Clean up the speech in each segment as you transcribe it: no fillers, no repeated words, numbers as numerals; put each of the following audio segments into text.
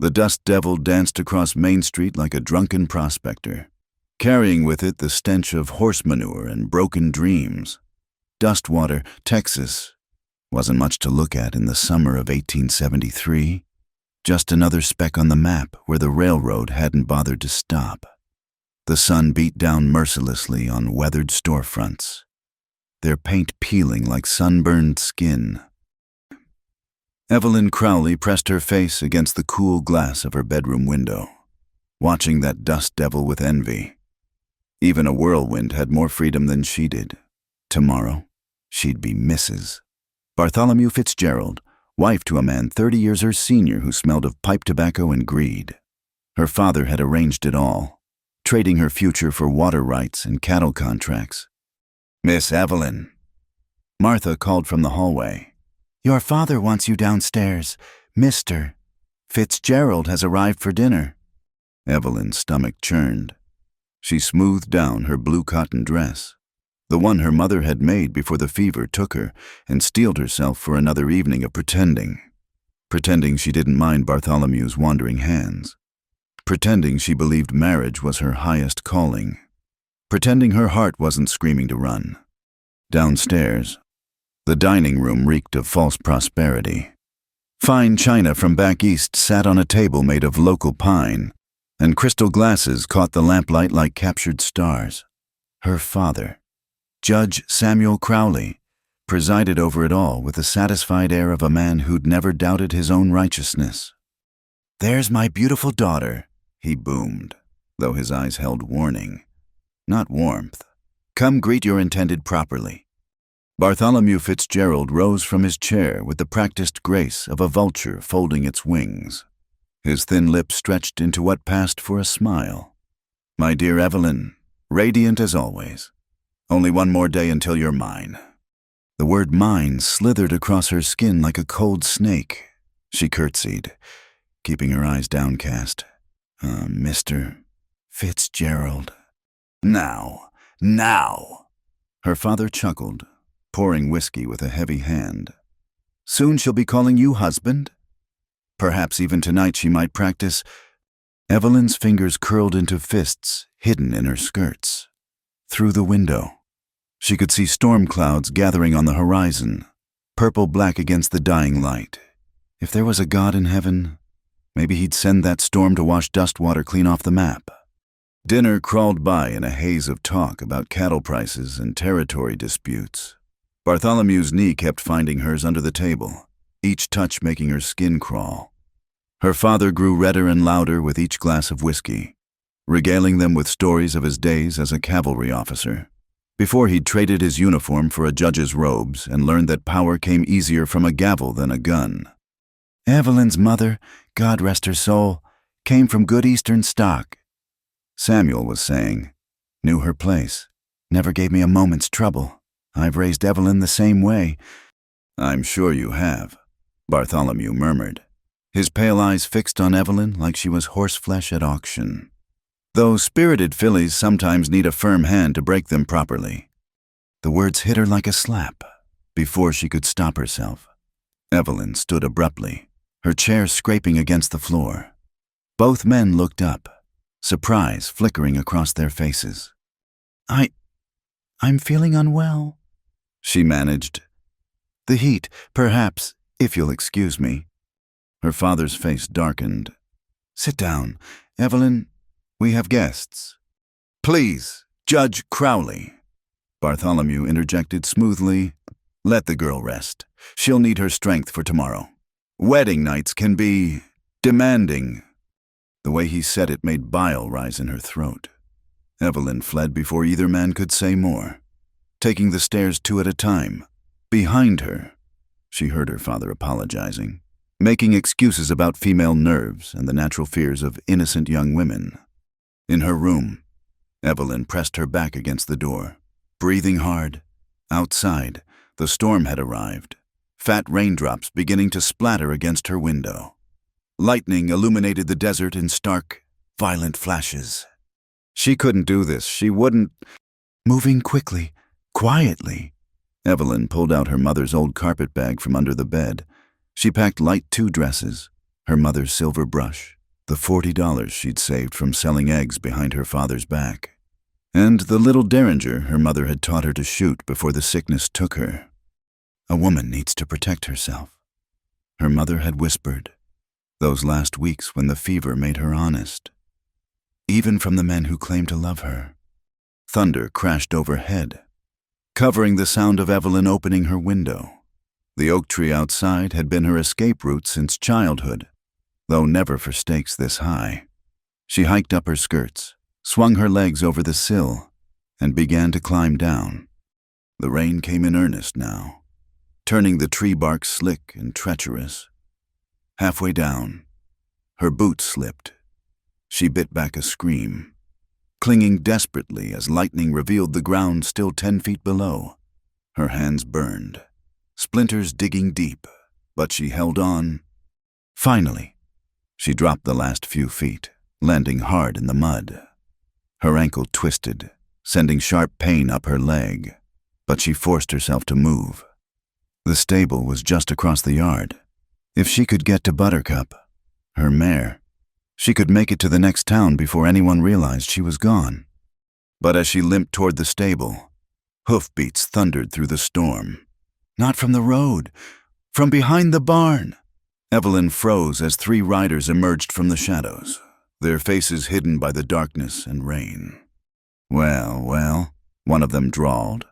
The dust devil danced across Main Street like a drunken prospector, carrying with it the stench of horse manure and broken dreams. Dustwater, Texas, wasn't much to look at in the summer of 1873, just another speck on the map where the railroad hadn't bothered to stop. The sun beat down mercilessly on weathered storefronts, their paint peeling like sunburned skin. Evelyn Crowley pressed her face against the cool glass of her bedroom window, watching that dust devil with envy. Even a whirlwind had more freedom than she did. Tomorrow, she'd be Mrs. Bartholomew Fitzgerald, wife to a man 30 years her senior who smelled of pipe tobacco and greed. Her father had arranged it all, trading her future for water rights and cattle contracts. "Miss Evelyn." Martha called from the hallway. "Your father wants you downstairs. Mr. Fitzgerald has arrived for dinner." Evelyn's stomach churned. She smoothed down her blue cotton dress, the one her mother had made before the fever took her, and steeled herself for another evening of pretending. Pretending she didn't mind Bartholomew's wandering hands. Pretending she believed marriage was her highest calling. Pretending her heart wasn't screaming to run. Downstairs, the dining room reeked of false prosperity. Fine china from back east sat on a table made of local pine, and crystal glasses caught the lamplight like captured stars. Her father, Judge Samuel Crowley, presided over it all with the satisfied air of a man who'd never doubted his own righteousness. "There's my beautiful daughter," he boomed, though his eyes held warning, not warmth. "Come greet your intended properly." Bartholomew Fitzgerald rose from his chair with the practiced grace of a vulture folding its wings. His thin lips stretched into what passed for a smile. "My dear Evelyn, radiant as always. Only one more day until you're mine." The word mine slithered across her skin like a cold snake. She curtsied, keeping her eyes downcast. Mr. Fitzgerald." Now. Her father chuckled, pouring whiskey with a heavy hand. "Soon she'll be calling you husband? Perhaps even tonight she might practice." Evelyn's fingers curled into fists hidden in her skirts. Through the window, she could see storm clouds gathering on the horizon, purple-black against the dying light. If there was a God in heaven, maybe he'd send that storm to wash Dustwater clean off the map. Dinner crawled by in a haze of talk about cattle prices and territory disputes. Bartholomew's knee kept finding hers under the table, each touch making her skin crawl. Her father grew redder and louder with each glass of whiskey, regaling them with stories of his days as a cavalry officer, before he'd traded his uniform for a judge's robes and learned that power came easier from a gavel than a gun. "Evelyn's mother, God rest her soul, came from good Eastern stock," Samuel was saying. "Knew her place. Never gave me a moment's trouble. I've raised Evelyn the same way." "I'm sure you have," Bartholomew murmured, his pale eyes fixed on Evelyn like she was horseflesh at auction. Though spirited fillies sometimes need a firm hand to break them properly. The words hit her like a slap, before she could stop herself. Evelyn stood abruptly, her chair scraping against the floor. Both men looked up, surprise flickering across their faces. I'm feeling unwell," she managed. "The heat, perhaps, if you'll excuse me." Her father's face darkened. "Sit down, Evelyn. We have guests." "Please, Judge Crowley," Bartholomew interjected smoothly. "Let the girl rest. She'll need her strength for tomorrow. Wedding nights can be demanding." The way he said it made bile rise in her throat. Evelyn fled before either man could say more, taking the stairs two at a time. Behind her, she heard her father apologizing, making excuses about female nerves and the natural fears of innocent young women. In her room, Evelyn pressed her back against the door, breathing hard. Outside, the storm had arrived, fat raindrops beginning to splatter against her window. Lightning illuminated the desert in stark, violent flashes. She couldn't do this. She wouldn't. Moving quickly, quietly, Evelyn pulled out her mother's old carpet bag from under the bed. She packed light 2 dresses, her mother's silver brush, the $40 she'd saved from selling eggs behind her father's back, and the little derringer her mother had taught her to shoot before the sickness took her. A woman needs to protect herself, her mother had whispered, those last weeks when the fever made her honest. Even from the men who claimed to love her. Thunder crashed overhead, covering the sound of Evelyn opening her window. The oak tree outside had been her escape route since childhood, though never for stakes this high. She hiked up her skirts, swung her legs over the sill, and began to climb down. The rain came in earnest now, turning the tree bark slick and treacherous. Halfway down, her boot slipped. She bit back a scream, clinging desperately as lightning revealed the ground still 10 feet below. Her hands burned, splinters digging deep, but she held on. Finally, she dropped the last few feet, landing hard in the mud. Her ankle twisted, sending sharp pain up her leg, but she forced herself to move. The stable was just across the yard. If she could get to Buttercup, her mare, she could make it to the next town before anyone realized she was gone. But as she limped toward the stable, hoofbeats thundered through the storm. Not from the road, from behind the barn. Evelyn froze as 3 riders emerged from the shadows, their faces hidden by the darkness and rain. "Well, well," one of them drawled.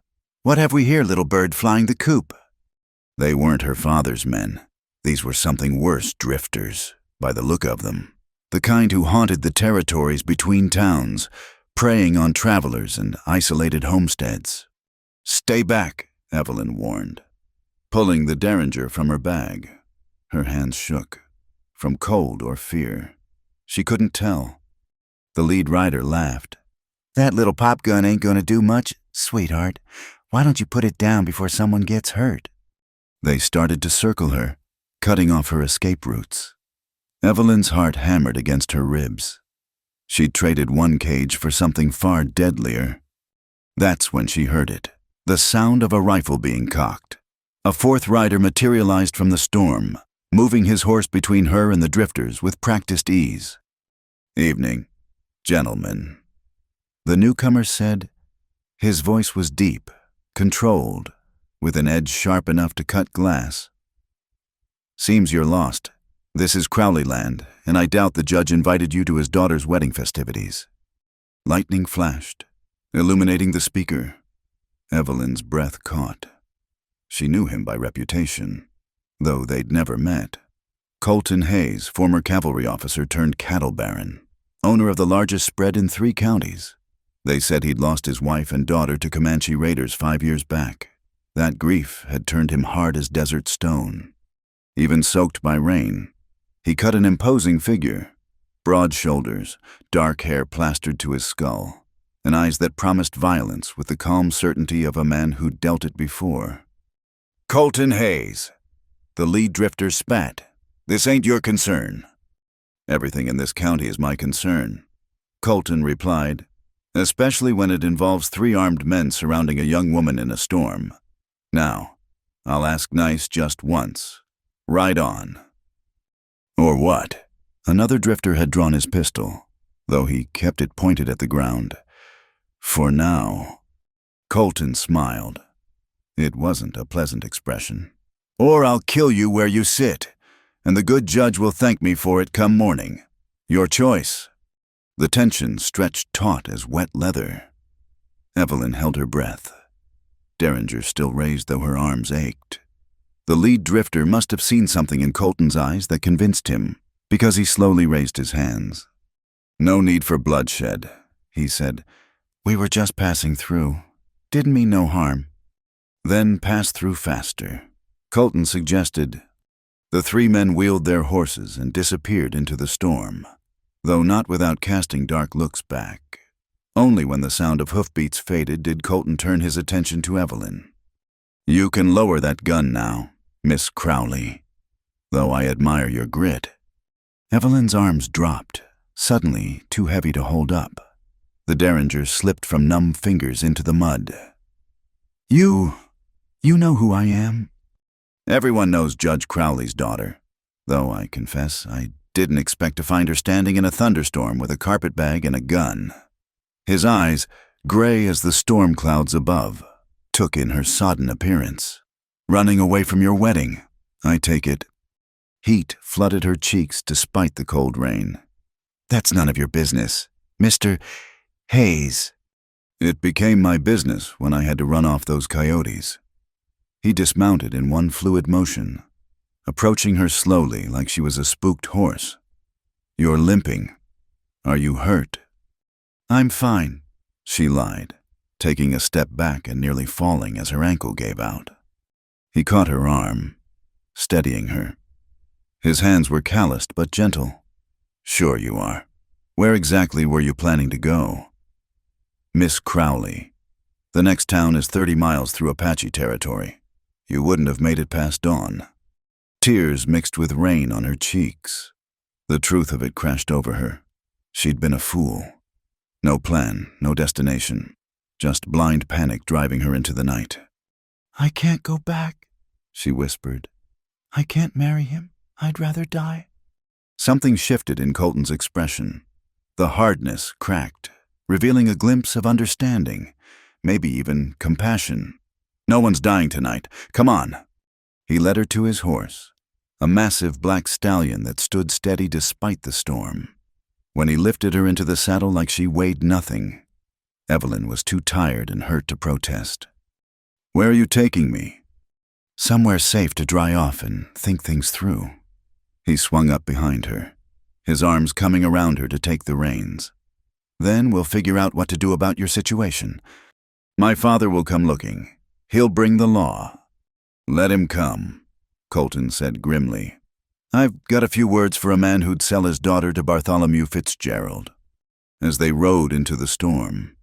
"What have we here, little bird flying the coop?" They weren't her father's men. These were something worse, drifters, by the look of them. The kind who haunted the territories between towns, preying on travelers and isolated homesteads. "Stay back," Evelyn warned, pulling the derringer from her bag. Her hands shook, from cold or fear. She couldn't tell. The lead rider laughed. "That little pop gun ain't gonna do much, sweetheart. Why don't you put it down before someone gets hurt?" They started to circle her, cutting off her escape routes. Evelyn's heart hammered against her ribs. She'd traded one cage for something far deadlier. That's when she heard it, the sound of a rifle being cocked. A 4th rider materialized from the storm, moving his horse between her and the drifters with practiced ease. "Evening, gentlemen," the newcomer said. His voice was deep, controlled, with an edge sharp enough to cut glass. "Seems you're lost. This is Crowley land, and I doubt the judge invited you to his daughter's wedding festivities." Lightning flashed, illuminating the speaker. Evelyn's breath caught. She knew him by reputation, though they'd never met. Colton Hayes, former cavalry officer turned cattle baron, owner of the largest spread in 3 counties. They said he'd lost his wife and daughter to Comanche raiders 5 years back. That grief had turned him hard as desert stone. Even soaked by rain, he cut an imposing figure, broad shoulders, dark hair plastered to his skull, and eyes that promised violence with the calm certainty of a man who'd dealt it before. "Colton Hayes," the lead drifter spat. "This ain't your concern." "Everything in this county is my concern," Colton replied, "especially when it involves 3 armed men surrounding a young woman in a storm. Now, I'll ask nice just once. Ride on." "Or what?" Another drifter had drawn his pistol, though he kept it pointed at the ground. "For now." Colton smiled. It wasn't a pleasant expression. "Or I'll kill you where you sit, and the good judge will thank me for it come morning. Your choice." The tension stretched taut as wet leather. Evelyn held her breath. Derringer still raised though her arms ached. The lead drifter must have seen something in Colton's eyes that convinced him, because he slowly raised his hands. "No need for bloodshed," he said. "We were just passing through. Didn't mean no harm." "Then pass through faster," Colton suggested. The 3 men wheeled their horses and disappeared into the storm, though not without casting dark looks back. Only when the sound of hoofbeats faded did Colton turn his attention to Evelyn. "You can lower that gun now, Miss Crowley, though I admire your grit." Evelyn's arms dropped, suddenly too heavy to hold up. The derringer slipped from numb fingers into the mud. You know who I am?" "Everyone knows Judge Crowley's daughter. though I confess I didn't expect to find her standing in a thunderstorm with a carpetbag and a gun. His eyes, gray as the storm clouds above, took in her sodden appearance. Running away from your wedding, I take it. Heat flooded her cheeks despite the cold rain. That's none of your business, Mr. Hayes. It became my business when I had to run off those coyotes. He dismounted in one fluid motion, approaching her slowly like she was a spooked horse. You're limping. Are you hurt? I'm fine, she lied, taking a step back and nearly falling as her ankle gave out. He caught her arm, steadying her. His hands were calloused but gentle. Sure you are. Where exactly were you planning to go? Miss Crowley. The next town is 30 miles through Apache territory. You wouldn't have made it past dawn. Tears mixed with rain on her cheeks. The truth of it crashed over her. She'd been a fool. No plan, no destination. Just blind panic driving her into the night. I can't go back, she whispered. I can't marry him. I'd rather die. Something shifted in Colton's expression. The hardness cracked, revealing a glimpse of understanding, maybe even compassion. No one's dying tonight. Come on. He led her to his horse, a massive black stallion that stood steady despite the storm. When he lifted her into the saddle like she weighed nothing, Evelyn was too tired and hurt to protest. Where are you taking me? Somewhere safe to dry off and think things through. He swung up behind her, his arms coming around her to take the reins. Then we'll figure out what to do about your situation. My father will come looking. He'll bring the law. Let him come, Colton said grimly. I've got a few words for a man who'd sell his daughter to Bartholomew Fitzgerald. As they rode into the storm,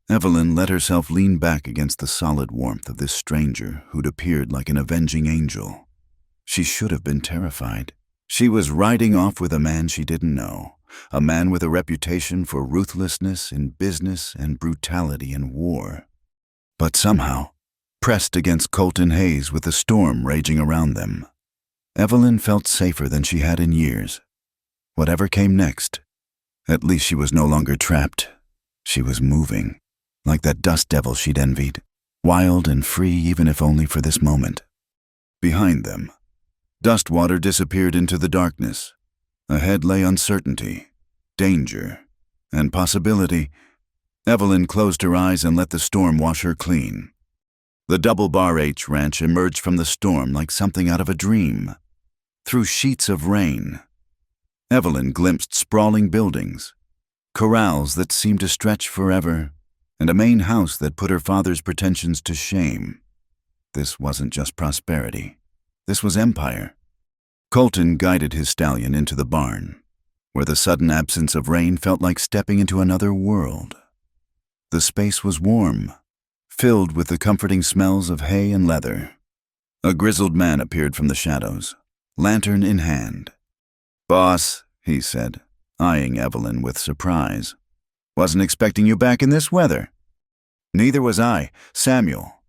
Evelyn let herself lean back against the solid warmth of this stranger who'd appeared like an avenging angel. She should have been terrified. She was riding off with a man she didn't know, a man with a reputation for ruthlessness in business and brutality in war. But somehow, pressed against Colton Hayes with the storm raging around them, Evelyn felt safer than she had in years. Whatever came next, at least she was no longer trapped. She was moving, like that dust devil she'd envied, wild and free even if only for this moment. Behind them, Dustwater disappeared into the darkness. Ahead lay uncertainty, danger, and possibility. Evelyn closed her eyes and let the storm wash her clean. The Double Bar H ranch emerged from the storm like something out of a dream. Through sheets of rain, Evelyn glimpsed sprawling buildings, corrals that seemed to stretch forever, and a main house that put her father's pretensions to shame. This wasn't just prosperity. This was empire. Colton guided his stallion into the barn, where the sudden absence of rain felt like stepping into another world. The space was warm, filled with the comforting smells of hay and leather. A grizzled man appeared from the shadows, lantern in hand. Boss, he said, eyeing Evelyn with surprise. Wasn't expecting you back in this weather. Neither was I, Samuel.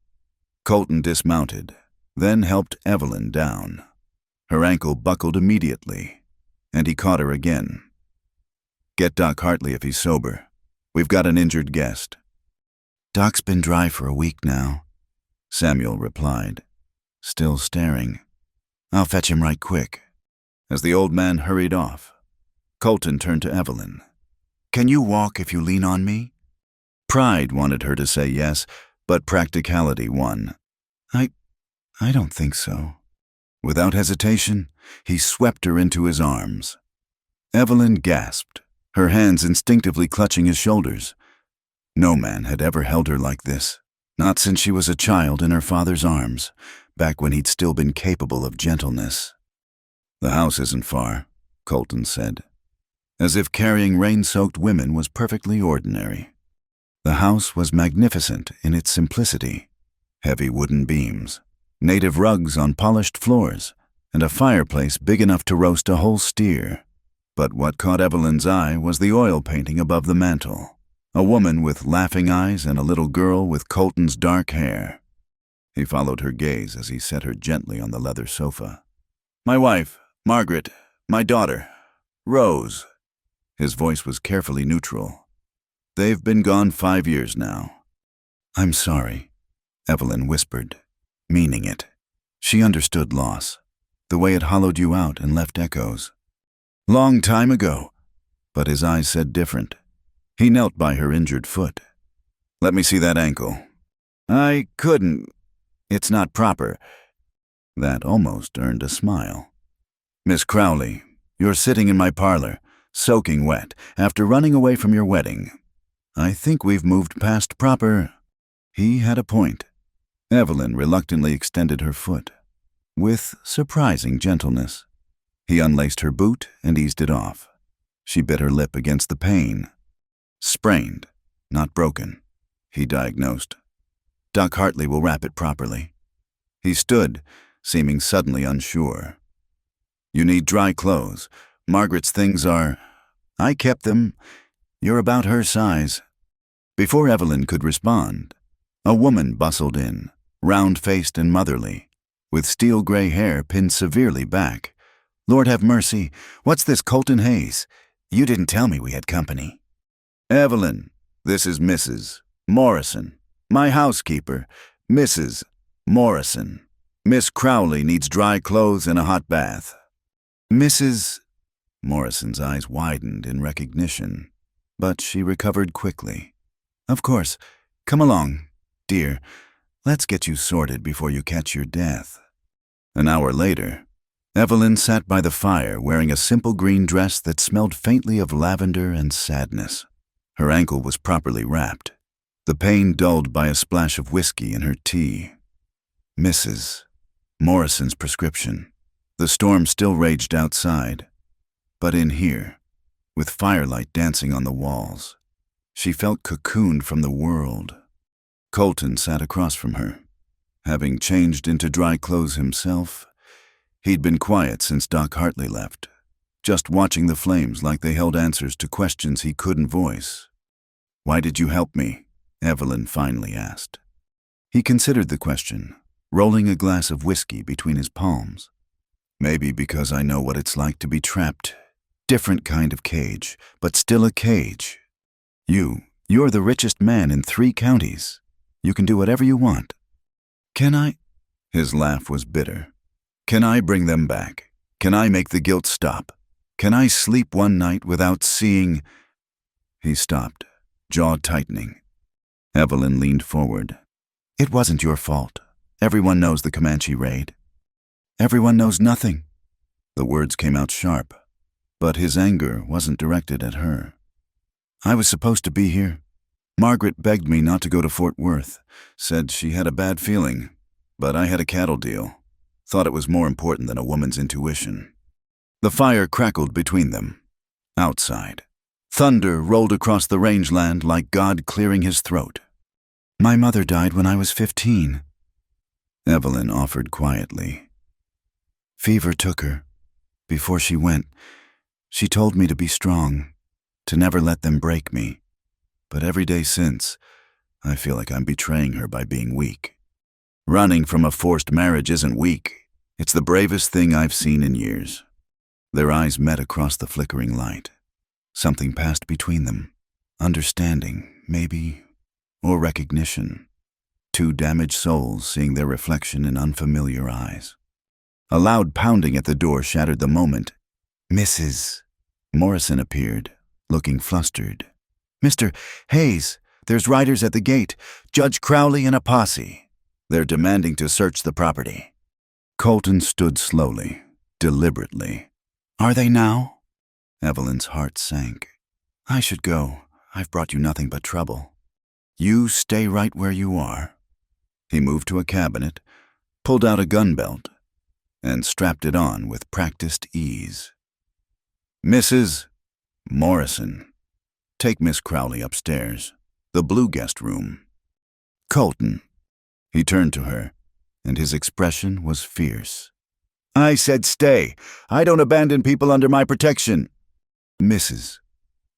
Colton dismounted, then helped Evelyn down. Her ankle buckled immediately, and he caught her again. Get Doc Hartley if he's sober. We've got an injured guest. Doc's been dry for a week now, Samuel replied, still staring. I'll fetch him right quick. As the old man hurried off, Colton turned to Evelyn. Can you walk if you lean on me? Pride wanted her to say yes, but practicality won. I don't think so. Without hesitation, he swept her into his arms. Evelyn gasped, her hands instinctively clutching his shoulders. No man had ever held her like this, not since she was a child in her father's arms, back when he'd still been capable of gentleness. The house isn't far, Colton said, as if carrying rain-soaked women was perfectly ordinary. The house was magnificent in its simplicity. Heavy wooden beams, native rugs on polished floors, and a fireplace big enough to roast a whole steer. But what caught Evelyn's eye was the oil painting above the mantel, a woman with laughing eyes and a little girl with Colton's dark hair. He followed her gaze as he set her gently on the leather sofa. My wife, Margaret, my daughter. Rose. His voice was carefully neutral. They've been gone 5 years now. I'm sorry, Evelyn whispered, meaning it. She understood loss, the way it hollowed you out and left echoes. Long time ago, but his eyes said different. He knelt by her injured foot. Let me see that ankle. I couldn't. It's not proper. That almost earned a smile. Miss Crowley, you're sitting in my parlor, soaking wet, after running away from your wedding. I think we've moved past proper. He had a point. Evelyn reluctantly extended her foot, with surprising gentleness. He unlaced her boot and eased it off. She bit her lip against the pain. Sprained, not broken, he diagnosed. Doc Hartley will wrap it properly. He stood, seeming suddenly unsure. You need dry clothes. Margaret's things are... I kept them. You're about her size. Before Evelyn could respond, a woman bustled in, round-faced and motherly, with steel-gray hair pinned severely back. Lord have mercy, what's this Colton Hayes? You didn't tell me we had company. Evelyn, this is Mrs. Morrison, my housekeeper, Mrs. Morrison. Miss Crowley needs dry clothes and a hot bath. Mrs. Morrison's eyes widened in recognition, but she recovered quickly. Of course. Come along, dear. Let's get you sorted before you catch your death. An hour later, Evelyn sat by the fire wearing a simple green dress that smelled faintly of lavender and sadness. Her ankle was properly wrapped, the pain dulled by a splash of whiskey in her tea. Mrs. Morrison's prescription. The storm still raged outside, but in here, with firelight dancing on the walls, she felt cocooned from the world. Colton sat across from her. Having changed into dry clothes himself, he'd been quiet since Doc Hartley left, just watching the flames like they held answers to questions he couldn't voice. Why did you help me? Evelyn finally asked. He considered the question, rolling a glass of whiskey between his palms. Maybe because I know what it's like to be trapped. Different kind of cage, but still a cage. You're the richest man in 3 counties. You can do whatever you want. Can I? His laugh was bitter. Can I bring them back? Can I make the guilt stop? Can I sleep one night without seeing... He stopped, jaw tightening. Evelyn leaned forward. It wasn't your fault. Everyone knows the Comanche raid. Everyone knows nothing. The words came out sharp, but his anger wasn't directed at her. I was supposed to be here. Margaret begged me not to go to Fort Worth, said she had a bad feeling, but I had a cattle deal. Thought it was more important than a woman's intuition. The fire crackled between them. Outside, thunder rolled across the rangeland like God clearing his throat. My mother died when I was 15. Evelyn offered quietly. Fever took her. Before she went, she told me to be strong, to never let them break me. But every day since, I feel like I'm betraying her by being weak. Running from a forced marriage isn't weak. It's the bravest thing I've seen in years. Their eyes met across the flickering light. Something passed between them. Understanding, maybe, or recognition. 2 damaged souls seeing their reflection in unfamiliar eyes. A loud pounding at the door shattered the moment. Mrs. Morrison appeared, looking flustered. Mr. Hayes, there's riders at the gate. Judge Crowley and a posse. They're demanding to search the property. Colton stood slowly, deliberately. Are they now? Evelyn's heart sank. I should go. I've brought you nothing but trouble. You stay right where you are. He moved to a cabinet, pulled out a gun belt, and strapped it on with practiced ease. Mrs. Morrison, take Miss Crowley upstairs, the blue guest room. Colton. He turned to her, and his expression was fierce. I said stay. I don't abandon people under my protection. Mrs.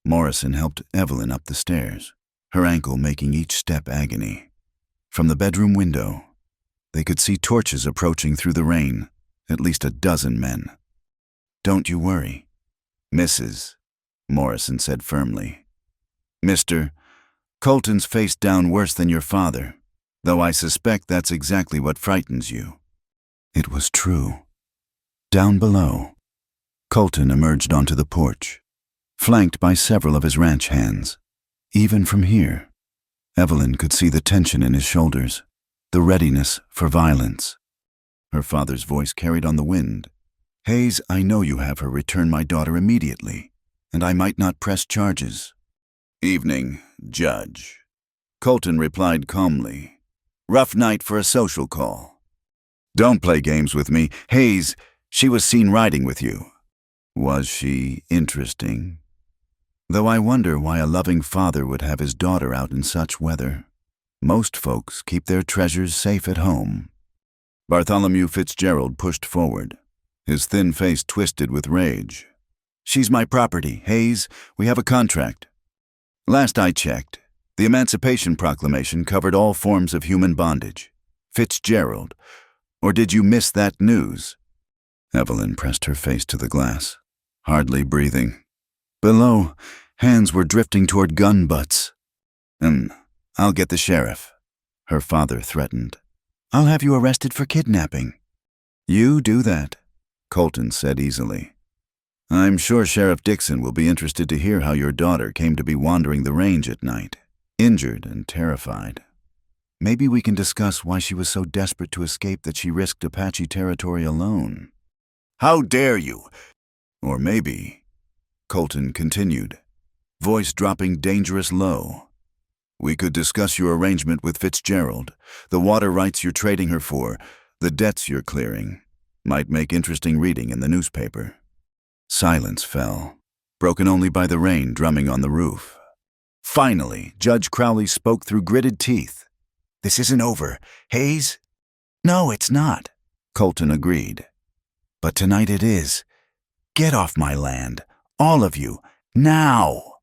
Morrison helped Evelyn up the stairs, her ankle making each step agony. From the bedroom window, they could see torches approaching through the rain, at least a dozen men. Don't you worry. Mrs. Morrison said firmly. Mr. Colton's face down worse than your father, though I suspect that's exactly what frightens you. It was true. Down below, Colton emerged onto the porch, flanked by several of his ranch hands. Even from here, Evelyn could see the tension in his shoulders, the readiness for violence. Her father's voice carried on the wind. Hayes, I know you have her return my daughter immediately, and I might not press charges. Evening, Judge. Colton replied calmly. Rough night for a social call. Don't play games with me. Hayes, she was seen riding with you. Was she interesting? Though I wonder why a loving father would have his daughter out in such weather. Most folks keep their treasures safe at home. Bartholomew Fitzgerald pushed forward, his thin face twisted with rage. She's my property, Hayes. We have a contract. Last I checked, the Emancipation Proclamation covered all forms of human bondage. Fitzgerald, or did you miss that news? Evelyn pressed her face to the glass, hardly breathing. Below, hands were drifting toward gun butts. I'll get the sheriff, her father threatened. I'll have you arrested for kidnapping. You do that, Colton said easily. I'm sure Sheriff Dixon will be interested to hear how your daughter came to be wandering the range at night, injured and terrified. Maybe we can discuss why she was so desperate to escape that she risked Apache territory alone. How dare you? Or maybe, Colton continued, voice dropping dangerous low. We could discuss your arrangement with Fitzgerald, the water rights you're trading her for, the debts you're clearing. Might make interesting reading in the newspaper. Silence fell, broken only by the rain drumming on the roof. Finally, Judge Crowley spoke through gritted teeth. This isn't over, Hayes? No, it's not, Colton agreed. But tonight it is. Get off my land, all of you, now!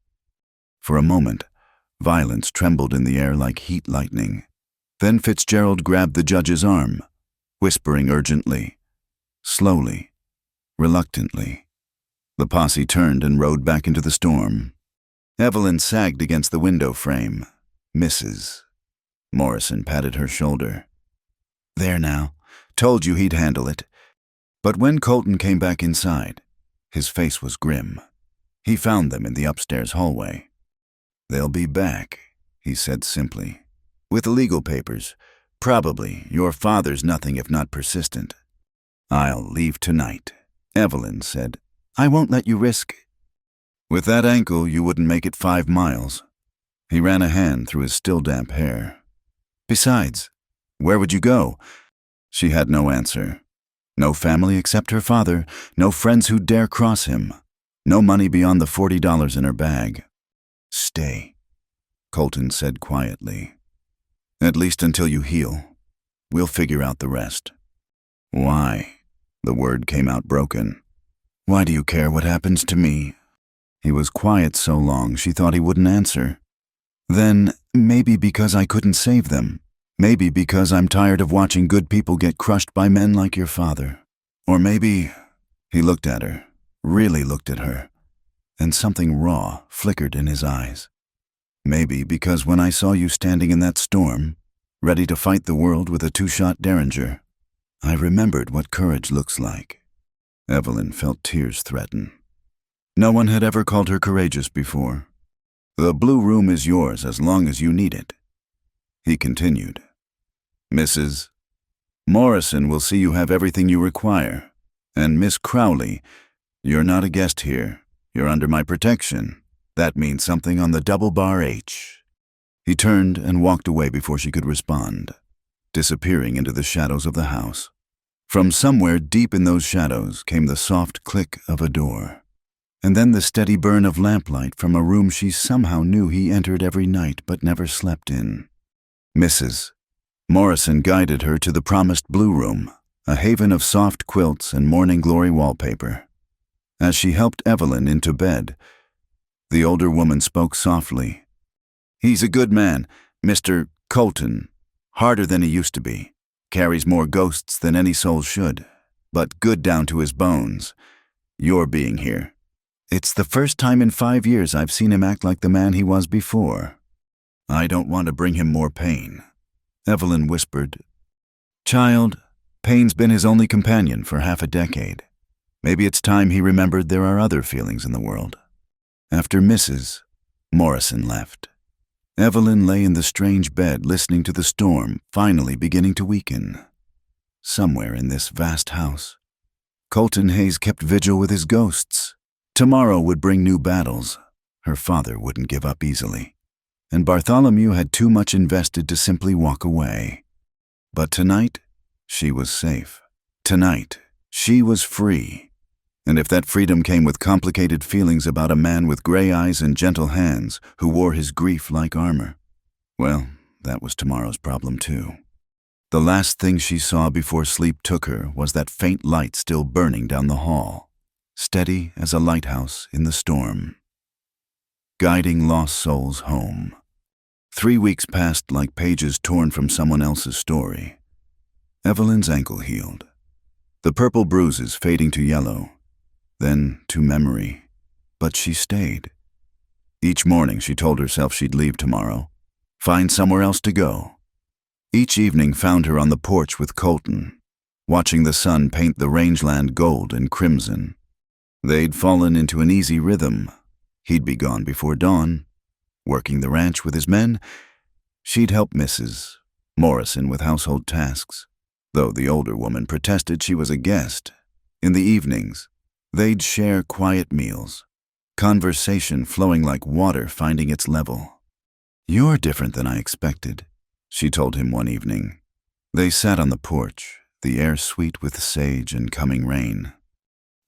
For a moment, violence trembled in the air like heat lightning. Then Fitzgerald grabbed the judge's arm, whispering urgently, slowly, reluctantly. The posse turned and rode back into the storm. Evelyn sagged against the window frame. Mrs. Morrison patted her shoulder. There now. Told you he'd handle it. But when Colton came back inside, his face was grim. He found them in the upstairs hallway. They'll be back, he said simply. With legal papers. Probably. Your father's nothing if not persistent. I'll leave tonight, Evelyn said. I won't let you risk. With that ankle, you wouldn't make it 5 miles. He ran a hand through his still damp hair. Besides, where would you go? She had no answer. No family except her father, no friends who'd dare cross him, no money beyond the $40 in her bag. Stay, Colton said quietly. At least until you heal. We'll figure out the rest. Why? The word came out broken. Why do you care what happens to me? He was quiet so long she thought he wouldn't answer. Then, maybe because I couldn't save them. Maybe because I'm tired of watching good people get crushed by men like your father. Or maybe, he looked at her, really looked at her, and something raw flickered in his eyes. Maybe because when I saw you standing in that storm, ready to fight the world with a 2-shot Derringer, I remembered what courage looks like. Evelyn felt tears threaten. No one had ever called her courageous before. The blue room is yours as long as you need it. He continued. Mrs. Morrison will see you have everything you require. And Miss Crowley, you're not a guest here. You're under my protection. That means something on the double bar H. He turned and walked away before she could respond, disappearing into the shadows of the house. From somewhere deep in those shadows came the soft click of a door, and then the steady burn of lamplight from a room she somehow knew he entered every night but never slept in. Mrs. Morrison guided her to the promised blue room, a haven of soft quilts and morning glory wallpaper. As she helped Evelyn into bed, the older woman spoke softly. He's a good man, Mr. Colton, harder than he used to be. Carries more ghosts than any soul should, but good down to his bones. Your being here. It's the first time in 5 years I've seen him act like the man he was before. I don't want to bring him more pain, Evelyn whispered. Child, pain's been his only companion for half a decade. Maybe it's time he remembered there are other feelings in the world. After Mrs. Morrison left, Evelyn lay in the strange bed listening to the storm finally beginning to weaken. Somewhere in this vast house, Colton Hayes kept vigil with his ghosts. Tomorrow would bring new battles. Her father wouldn't give up easily, and Bartholomew had too much invested to simply walk away. But tonight, she was safe. Tonight, she was free. And if that freedom came with complicated feelings about a man with gray eyes and gentle hands who wore his grief like armor, well, that was tomorrow's problem too. The last thing she saw before sleep took her was that faint light still burning down the hall, steady as a lighthouse in the storm, guiding lost souls home. 3 weeks passed like pages torn from someone else's story. Evelyn's ankle healed, the purple bruises fading to yellow, then to memory, but she stayed. Each morning she told herself she'd leave tomorrow, find somewhere else to go. Each evening found her on the porch with Colton, watching the sun paint the rangeland gold and crimson. They'd fallen into an easy rhythm. He'd be gone before dawn, working the ranch with his men. She'd help Mrs. Morrison with household tasks, though the older woman protested she was a guest. In the evenings, they'd share quiet meals, conversation flowing like water finding its level. You're different than I expected, she told him one evening. They sat on the porch, the air sweet with sage and coming rain.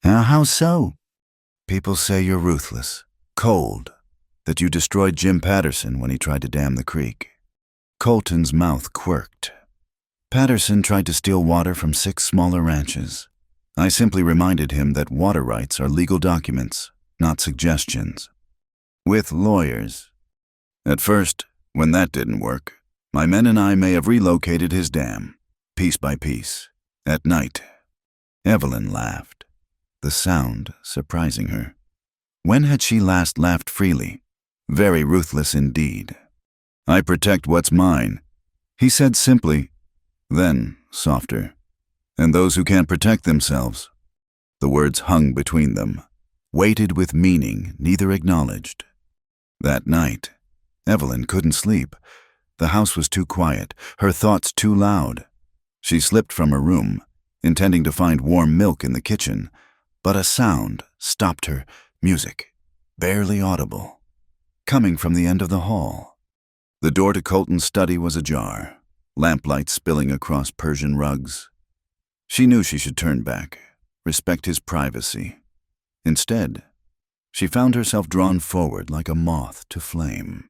How so? People say you're ruthless, cold, that you destroyed Jim Patterson when he tried to dam the creek. Colton's mouth quirked. Patterson tried to steal water from 6 smaller ranches. I simply reminded him that water rights are legal documents, not suggestions. With lawyers. At first, when that didn't work, my men and I may have relocated his dam, piece by piece, at night. Evelyn laughed, the sound surprising her. When had she last laughed freely? Very ruthless indeed. I protect what's mine, he said simply, then softer. And those who can't protect themselves. The words hung between them, weighted with meaning neither acknowledged. That night, Evelyn couldn't sleep. The house was too quiet, her thoughts too loud. She slipped from her room, intending to find warm milk in the kitchen, but a sound stopped her, music, barely audible, coming from the end of the hall. The door to Colton's study was ajar, lamplight spilling across Persian rugs. She knew she should turn back, respect his privacy. Instead, she found herself drawn forward like a moth to flame.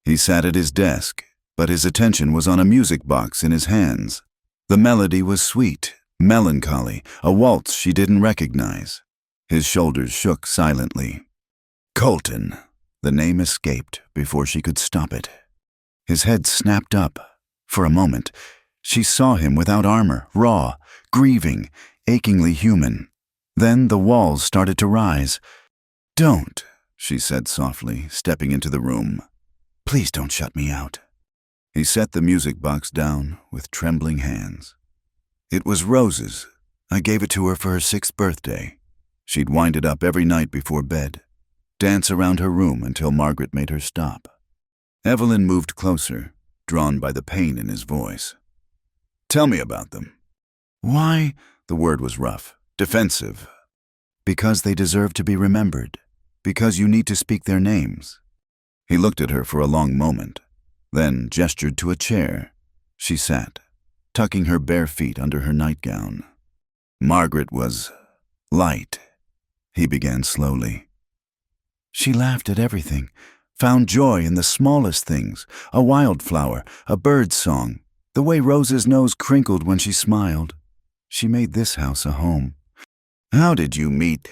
He sat at his desk, but his attention was on a music box in his hands. The melody was sweet, melancholy, a waltz she didn't recognize. His shoulders shook silently. Colton, the name escaped before she could stop it. His head snapped up. For a moment, she saw him without armor, raw, grieving, achingly human. Then the walls started to rise. Don't, she said softly, stepping into the room. Please don't shut me out. He set the music box down with trembling hands. It was Rose's. I gave it to her for her 6th birthday. She'd wind it up every night before bed, dance around her room until Margaret made her stop. Evelyn moved closer, drawn by the pain in his voice. Tell me about them. Why? The word was rough, defensive. Because they deserve to be remembered. Because you need to speak their names. He looked at her for a long moment, then gestured to a chair. She sat, tucking her bare feet under her nightgown. Margaret was light, he began slowly. She laughed at everything, found joy in the smallest things, a wildflower, a bird's song, the way Rose's nose crinkled when she smiled. She made this house a home. How did you meet?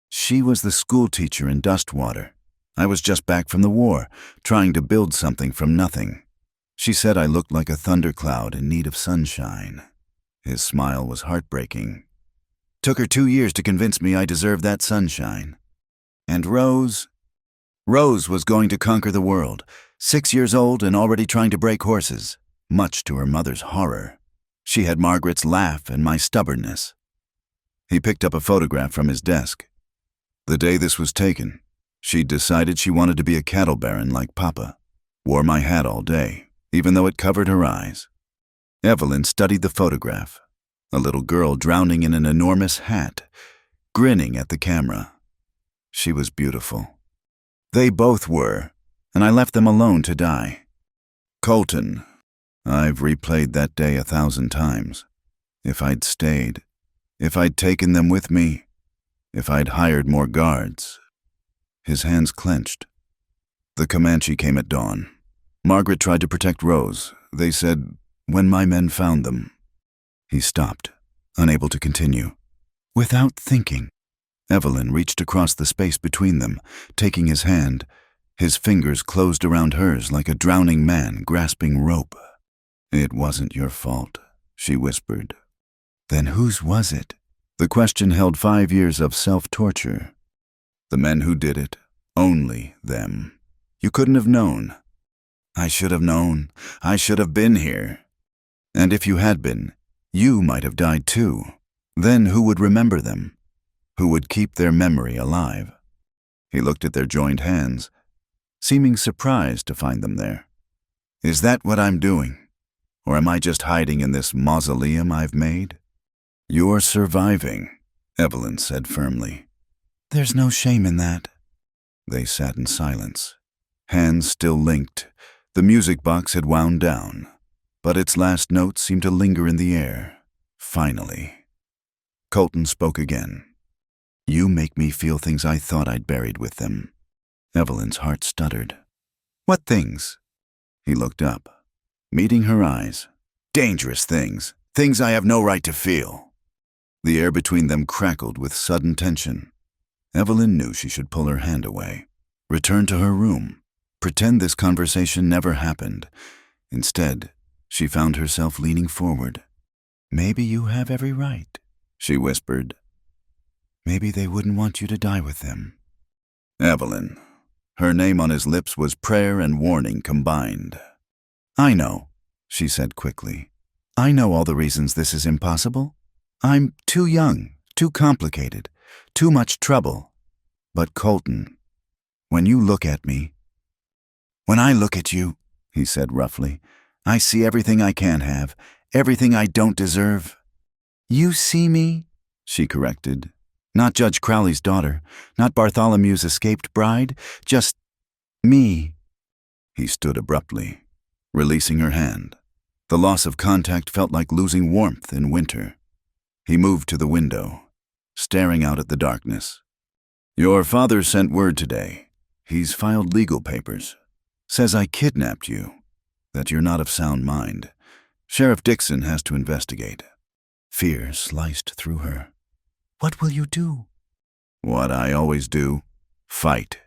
She was the schoolteacher in Dustwater. I was just back from the war, trying to build something from nothing. She said I looked like a thundercloud in need of sunshine. His smile was heartbreaking. Took her 2 years to convince me I deserved that sunshine. And Rose? Rose was going to conquer the world, 6 years old and already trying to break horses, much to her mother's horror. She had Margaret's laugh and my stubbornness. He picked up a photograph from his desk. The day this was taken, she'd decided she wanted to be a cattle baron like Papa. Wore my hat all day, even though it covered her eyes. Evelyn studied the photograph. A little girl drowning in an enormous hat, grinning at the camera. She was beautiful. They both were, and I left them alone to die. Colton. I've replayed that day 1,000 times. If I'd stayed, if I'd taken them with me, if I'd hired more guards. His hands clenched. The Comanche came at dawn. Margaret tried to protect Rose. They said, when my men found them. He stopped, unable to continue. Without thinking, Evelyn reached across the space between them, taking his hand. His fingers closed around hers like a drowning man grasping rope. It wasn't your fault, she whispered. Then whose was it? The question held 5 years of self-torture. The men who did it, only them. You couldn't have known. I should have known. I should have been here. And if you had been, you might have died too. Then who would remember them? Who would keep their memory alive? He looked at their joined hands, seeming surprised to find them there. Is that what I'm doing? Or am I just hiding in this mausoleum I've made? You're surviving, Evelyn said firmly. There's no shame in that. They sat in silence, hands still linked. The music box had wound down, but its last notes seemed to linger in the air. Finally. Colton spoke again. You make me feel things I thought I'd buried with them. Evelyn's heart stuttered. What things? He looked up, meeting her eyes. Dangerous things. Things I have no right to feel. The air between them crackled with sudden tension. Evelyn knew she should pull her hand away, return to her room, pretend this conversation never happened. Instead, she found herself leaning forward. Maybe you have every right, she whispered. Maybe they wouldn't want you to die with them. Evelyn. Her name on his lips was prayer and warning combined. I know, she said quickly. I know all the reasons this is impossible. I'm too young, too complicated, too much trouble. But Colton, when you look at me, when I look at you, he said roughly, I see everything I can't have, everything I don't deserve. You see me, she corrected. Not Judge Crowley's daughter, not Bartholomew's escaped bride, just me. He stood abruptly, releasing her hand. The loss of contact felt like losing warmth in winter. He moved to the window, staring out at the darkness. Your father sent word today. He's filed legal papers. Says I kidnapped you, that you're not of sound mind. Sheriff Dixon has to investigate. Fear sliced through her. What will you do? What I always do. Fight.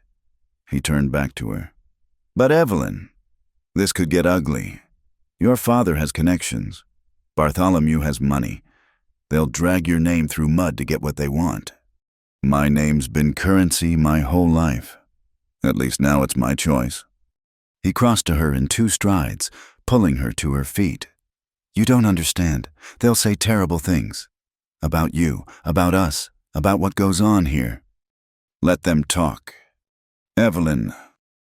He turned back to her. But Evelyn, this could get ugly. Your father has connections. Bartholomew has money. They'll drag your name through mud to get what they want. My name's been currency my whole life. At least now it's my choice. He crossed to her in 2 strides, pulling her to her feet. You don't understand. They'll say terrible things. About you, about us, about what goes on here. Let them talk. Evelyn.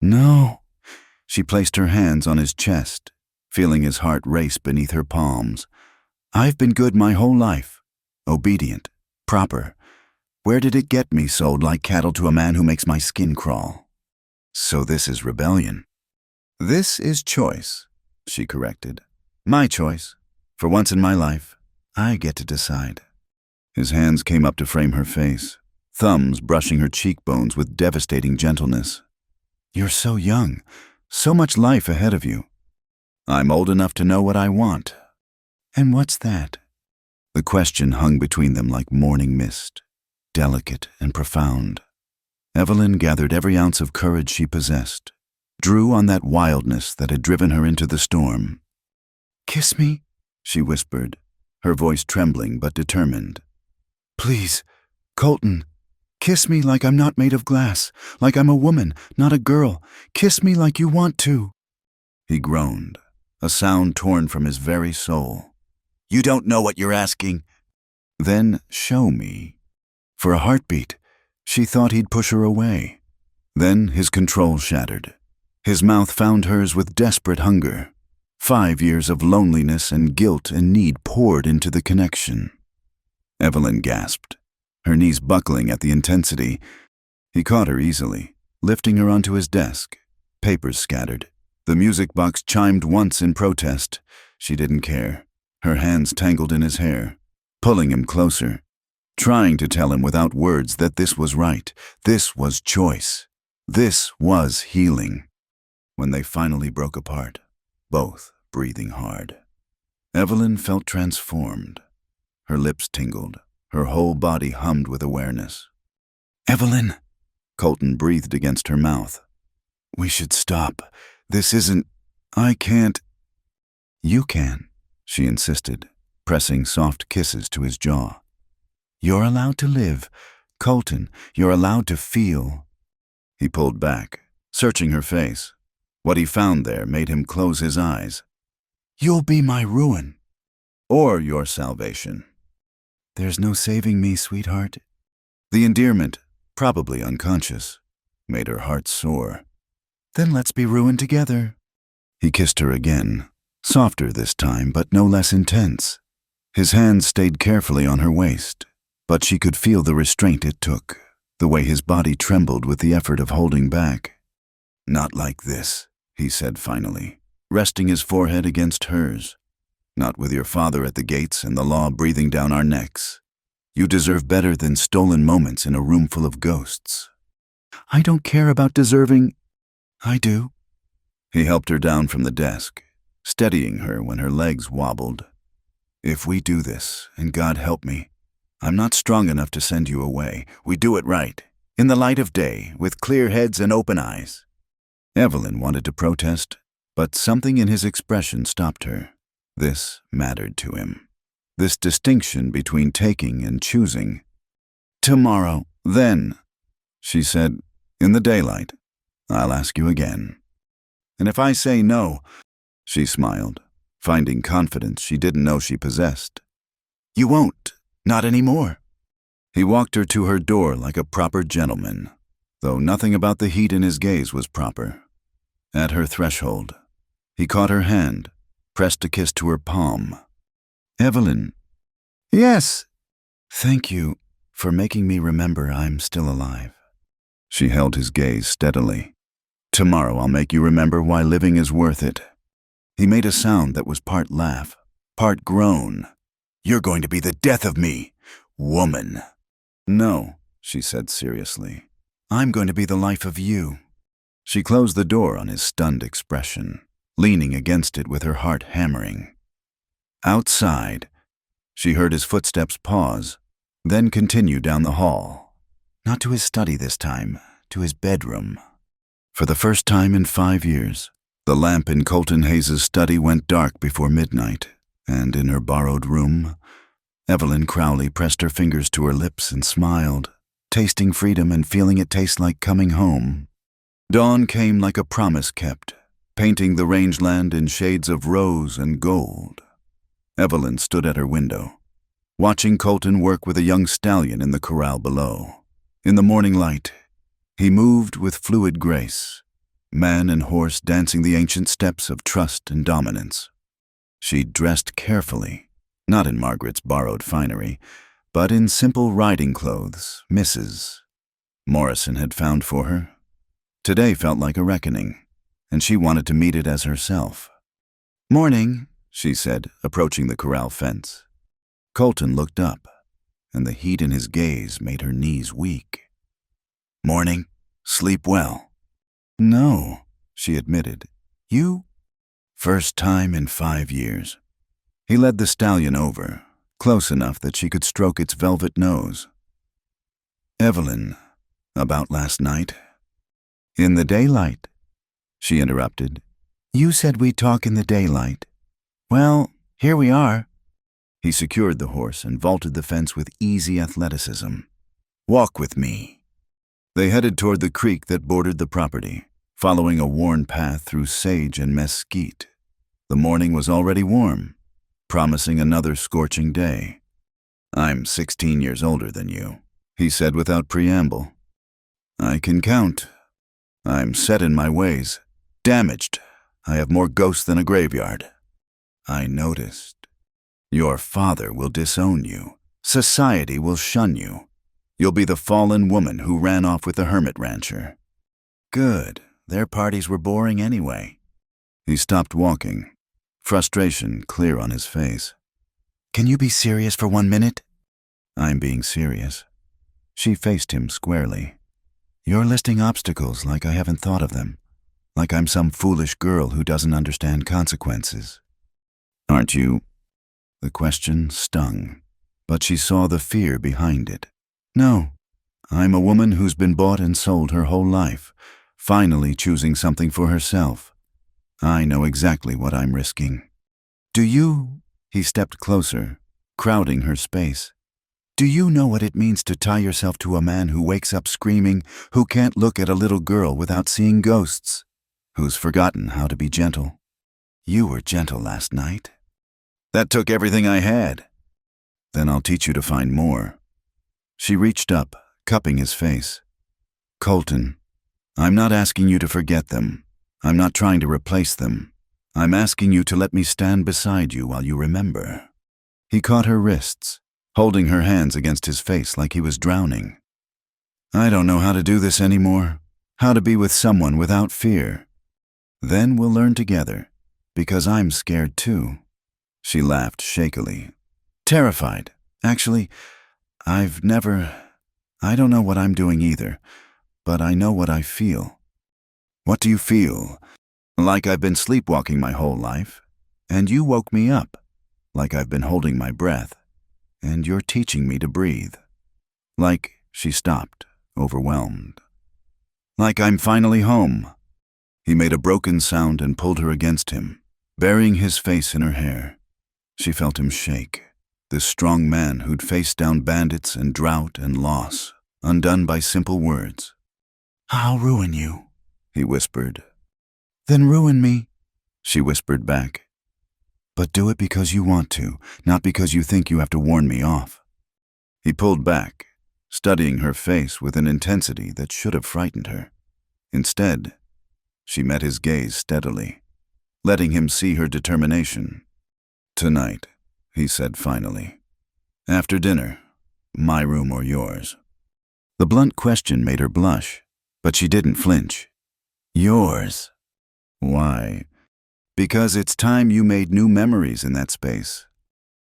No. She placed her hands on his chest, feeling his heart race beneath her palms. I've been good my whole life. Obedient. Proper. Where did it get me sold like cattle to a man who makes my skin crawl? So this is rebellion. This is choice, she corrected. My choice. For once in my life, I get to decide. His hands came up to frame her face, thumbs brushing her cheekbones with devastating gentleness. You're so young, so much life ahead of you. I'm old enough to know what I want. And what's that? The question hung between them like morning mist, delicate and profound. Evelyn gathered every ounce of courage she possessed, drew on that wildness that had driven her into the storm. Kiss me, she whispered, her voice trembling but determined. Please, Colton, kiss me like I'm not made of glass, like I'm a woman, not a girl. Kiss me like you want to." He groaned, a sound torn from his very soul. "You don't know what you're asking." "Then show me." For a heartbeat, she thought he'd push her away. Then his control shattered. His mouth found hers with desperate hunger. 5 years of loneliness and guilt and need poured into the connection. Evelyn gasped, her knees buckling at the intensity. He caught her easily, lifting her onto his desk. Papers scattered. The music box chimed once in protest. She didn't care. Her hands tangled in his hair, pulling him closer, trying to tell him without words that this was right, this was choice, this was healing. When they finally broke apart, both breathing hard, Evelyn felt transformed. Her lips tingled, her whole body hummed with awareness. "Evelyn," Colton breathed against her mouth. "We should stop. This isn't... I can't..." "You can," she insisted, pressing soft kisses to his jaw. "You're allowed to live. Colton, you're allowed to feel." He pulled back, searching her face. What he found there made him close his eyes. "You'll be my ruin." "Or your salvation." "There's no saving me, sweetheart." The endearment, probably unconscious, made her heart soar. "Then let's be ruined together." He kissed her again, softer this time, but no less intense. His hands stayed carefully on her waist, but she could feel the restraint it took, the way his body trembled with the effort of holding back. "Not like this," he said finally, resting his forehead against hers. "Not with your father at the gates and the law breathing down our necks. You deserve better than stolen moments in a room full of ghosts." "I don't care about deserving." "I do." He helped her down from the desk, steadying her when her legs wobbled. "If we do this, and God help me, I'm not strong enough to send you away. We do it right, in the light of day, with clear heads and open eyes." Evelyn wanted to protest, but something in his expression stopped her. This mattered to him. This distinction between taking and choosing. "Tomorrow, then," she said, "in the daylight. I'll ask you again. And if I say no," she smiled, finding confidence she didn't know she possessed. "You won't, not anymore." He walked her to her door like a proper gentleman, though nothing about the heat in his gaze was proper. At her threshold, he caught her hand, pressed a kiss to her palm. "Evelyn." "Yes." "Thank you for making me remember I'm still alive." She held his gaze steadily. "Tomorrow I'll make you remember why living is worth it." He made a sound that was part laugh, part groan. "You're going to be the death of me, woman." "No," she said seriously. "I'm going to be the life of you." She closed the door on his stunned expression, leaning against it with her heart hammering. Outside, she heard his footsteps pause, then continue down the hall. Not to his study this time, to his bedroom. For the first time in 5 years, the lamp in Colton Hayes' study went dark before midnight, and in her borrowed room, Evelyn Crowley pressed her fingers to her lips and smiled, tasting freedom and feeling it taste like coming home. Dawn came like a promise kept, painting the rangeland in shades of rose and gold. Evelyn stood at her window, watching Colton work with a young stallion in the corral below. In the morning light, he moved with fluid grace, man and horse dancing the ancient steps of trust and dominance. She dressed carefully, not in Margaret's borrowed finery, but in simple riding clothes Mrs. Morrison had found for her. Today felt like a reckoning, and she wanted to meet it as herself. "Morning," she said, approaching the corral fence. Colton looked up, and the heat in his gaze made her knees weak. "Morning. Sleep well?" "No," she admitted. "You?" "First time in 5 years." He led the stallion over, close enough that she could stroke its velvet nose. "Evelyn, about last night?" "In the daylight," she interrupted. "You said we'd talk in the daylight. Well, here we are." He secured the horse and vaulted the fence with easy athleticism. "Walk with me." They headed toward the creek that bordered the property, following a worn path through sage and mesquite. The morning was already warm, promising another scorching day. "I'm 16 years older than you," he said without preamble. "I can count. I'm set in my ways. Damaged. I have more ghosts than a graveyard." I noticed. "Your father will disown you. Society will shun you. You'll be the fallen woman who ran off with the hermit rancher." "Good. Their parties were boring anyway." He stopped walking, frustration clear on his face. "Can you be serious for 1 minute?" "I'm being serious." She faced him squarely. "You're listing obstacles like I haven't thought of them, like I'm some foolish girl who doesn't understand consequences." "Aren't you?" The question stung, but she saw the fear behind it. "No, I'm a woman who's been bought and sold her whole life, finally choosing something for herself. I know exactly what I'm risking." "Do you?" He stepped closer, crowding her space. "Do you know what it means to tie yourself to a man who wakes up screaming, who can't look at a little girl without seeing ghosts, who's forgotten how to be gentle? You were gentle last night." "That took everything I had." "Then I'll teach you to find more." She reached up, cupping his face. "Colton, I'm not asking you to forget them. I'm not trying to replace them. I'm asking you to let me stand beside you while you remember." He caught her wrists, holding her hands against his face like he was drowning. "I don't know how to do this anymore, how to be with someone without fear." "Then we'll learn together, because I'm scared too." She laughed shakily. "Terrified. Actually, I don't know what I'm doing either, but I know what I feel." "What do you feel?" "Like I've been sleepwalking my whole life, and you woke me up. Like I've been holding my breath, and you're teaching me to breathe. Like," she stopped, overwhelmed. "Like I'm finally home." He made a broken sound and pulled her against him, burying his face in her hair. She felt him shake, this strong man who'd faced down bandits and drought and loss, undone by simple words. "I'll ruin you," he whispered. "Then ruin me," she whispered back. "But do it because you want to, not because you think you have to warn me off." He pulled back, studying her face with an intensity that should have frightened her. Instead, she met his gaze steadily, letting him see her determination. "Tonight," he said finally. "After dinner, my room or yours?" The blunt question made her blush, but she didn't flinch. "Yours." "Why?" "Because it's time you made new memories in that space."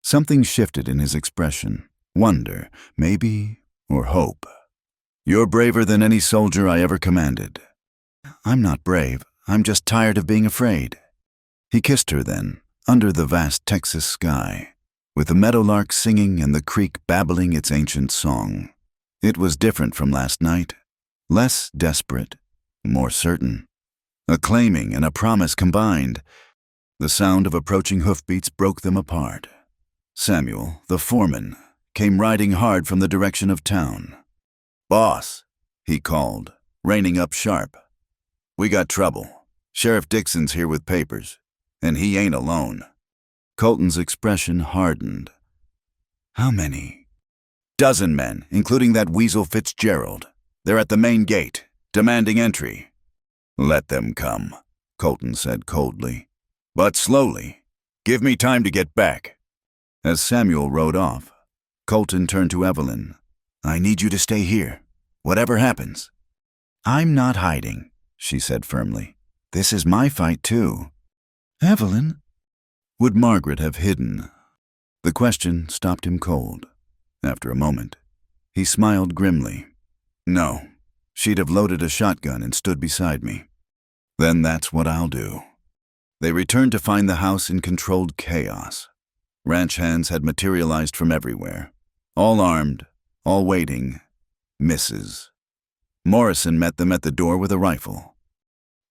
Something shifted in his expression. Wonder, maybe, or hope. "You're braver than any soldier I ever commanded." "I'm not brave. I'm just tired of being afraid." He kissed her then, under the vast Texas sky, with the meadowlark singing and the creek babbling its ancient song. It was different from last night. Less desperate, more certain. A claiming and a promise combined. The sound of approaching hoofbeats broke them apart. Samuel, the foreman, came riding hard from the direction of town. "Boss," he called, reining up sharp. "We got trouble. Sheriff Dixon's here with papers, and he ain't alone." Colton's expression hardened. "How many?" "Dozen men, including that weasel Fitzgerald. They're at the main gate, demanding entry." "Let them come," Colton said coldly. "But slowly. Give me time to get back." As Samuel rode off, Colton turned to Evelyn. "I need you to stay here, whatever happens." "I'm not hiding," she said firmly. "This is my fight too." "Evelyn?" Would Margaret have hidden? The question stopped him cold. After a moment, he smiled grimly. "No, she'd have loaded a shotgun and stood beside me." "Then that's what I'll do." They returned to find the house in controlled chaos. Ranch hands had materialized from everywhere. All armed, all waiting. Misses. Morrison met them at the door with a rifle.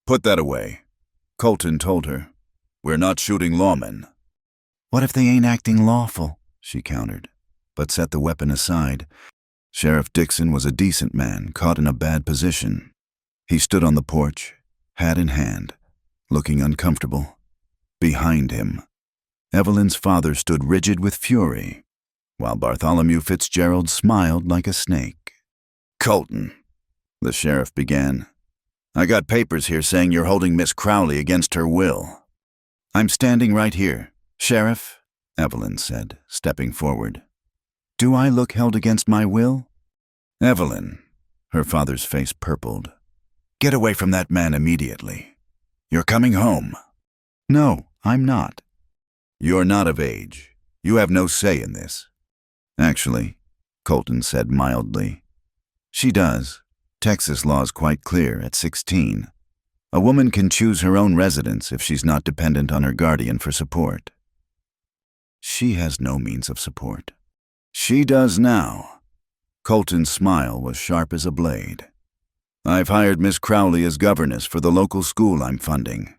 "Put that away," Colton told her. "We're not shooting lawmen." "What if they ain't acting lawful?" she countered, but set the weapon aside. Sheriff Dixon was a decent man caught in a bad position. He stood on the porch, hat in hand, looking uncomfortable. Behind him, Evelyn's father stood rigid with fury, while Bartholomew Fitzgerald smiled like a snake. "Colton," the sheriff began, "I got papers here saying you're holding Miss Crowley against her will." "I'm standing right here, Sheriff," Evelyn said, stepping forward. "Do I look held against my will?" "Evelyn," her father's face purpled, "get away from that man immediately. You're coming home." "No, I'm not." "You're not of age. You have no say in this." "Actually," Colton said mildly, "she does. Texas law's quite clear at 16. A woman can choose her own residence if she's not dependent on her guardian for support." "She has no means of support." "She does now." Colton's smile was sharp as a blade. "I've hired Miss Crowley as governess for the local school I'm funding.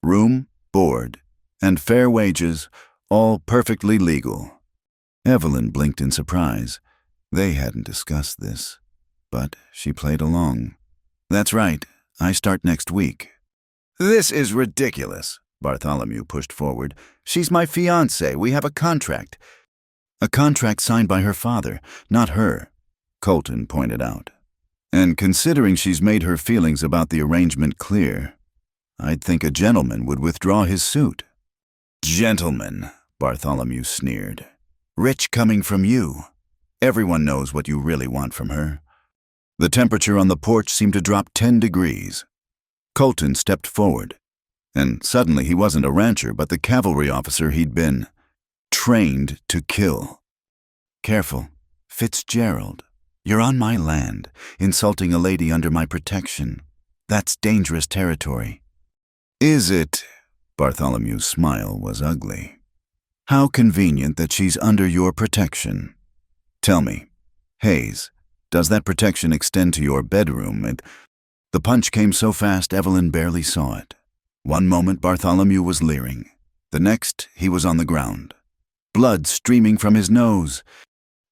Room, board, and fair wages, all perfectly legal." Evelyn blinked in surprise. They hadn't discussed this, but she played along. "That's right. I start next week." "This is ridiculous," Bartholomew pushed forward. "She's my fiancée. We have a contract." "A contract signed by her father, not her," Colton pointed out. "And considering she's made her feelings about the arrangement clear, I'd think a gentleman would withdraw his suit." "Gentleman," Bartholomew sneered. "Rich coming from you. Everyone knows what you really want from her." The temperature on the porch seemed to drop 10 degrees. Colton stepped forward, and suddenly he wasn't a rancher but the cavalry officer he'd been trained to kill. "Careful, Fitzgerald. You're on my land, insulting a lady under my protection. That's dangerous territory." "Is it?" Bartholomew's smile was ugly. "How convenient that she's under your protection. Tell me, Hayes, does that protection extend to your bedroom?" And the punch came so fast Evelyn barely saw it. One moment Bartholomew was leering. The next he was on the ground, blood streaming from his nose.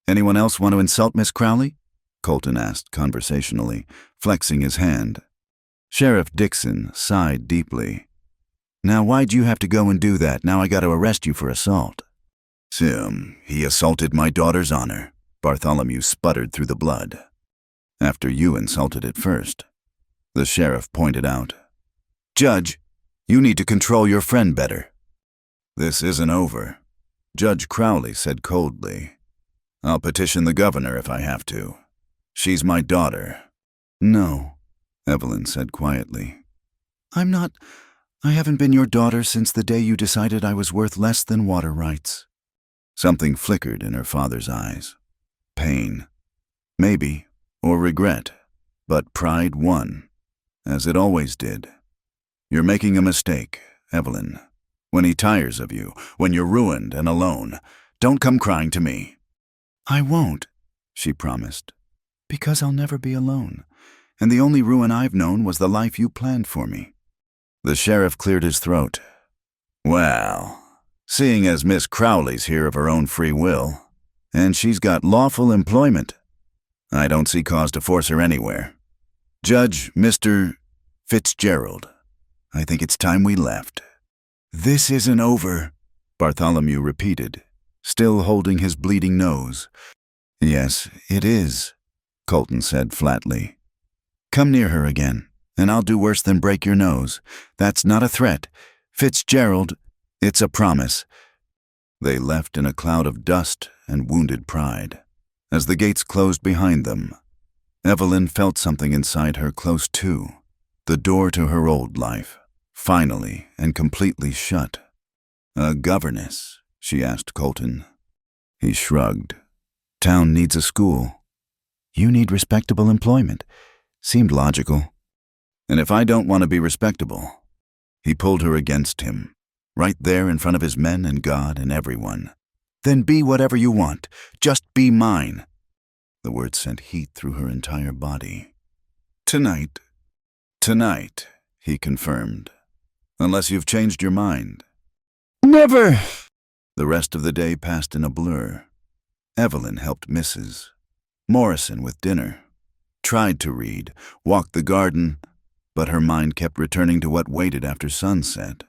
"Anyone else want to insult Miss Crowley?" Colton asked conversationally, flexing his hand. Sheriff Dixon sighed deeply. "Now why'd you have to go and do that? Now I got to arrest you for assault." "Sim, he assaulted my daughter's honor," Bartholomew sputtered through the blood. "After you insulted it first," the sheriff pointed out. "Judge, you need to control your friend better." "This isn't over," Judge Crowley said coldly. "I'll petition the governor if I have to. She's my daughter." "No," Evelyn said quietly. I haven't been your daughter since the day you decided I was worth less than water rights." Something flickered in her father's eyes. Pain, maybe, or regret, but pride won, as it always did. "You're making a mistake, Evelyn. When he tires of you, when you're ruined and alone, don't come crying to me." "I won't," she promised, "because I'll never be alone, and the only ruin I've known was the life you planned for me." The sheriff cleared his throat. "Well, seeing as Miss Crowley's here of her own free will, and she's got lawful employment, I don't see cause to force her anywhere. Judge, Mr. Fitzgerald, I think it's time we left." "This isn't over," Bartholomew repeated, still holding his bleeding nose. "Yes, it is," Colton said flatly. "Come near her again, and I'll do worse than break your nose. That's not a threat. Fitzgerald, it's a promise." They left in a cloud of dust and wounded pride. As the gates closed behind them, Evelyn felt something inside her close too, the door to her old life, finally and completely shut. "A governess?" she asked Colton. He shrugged. "Town needs a school. You need respectable employment." Seemed logical. "And if I don't want to be respectable?" He pulled her against him, right there in front of his men and God and everyone. "Then be whatever you want. Just be mine." The words sent heat through her entire body. "Tonight," he confirmed. "Unless you've changed your mind." "Never!" The rest of the day passed in a blur. Evelyn helped Mrs. Morrison with dinner, tried to read, walked the garden, but her mind kept returning to what waited after sunset.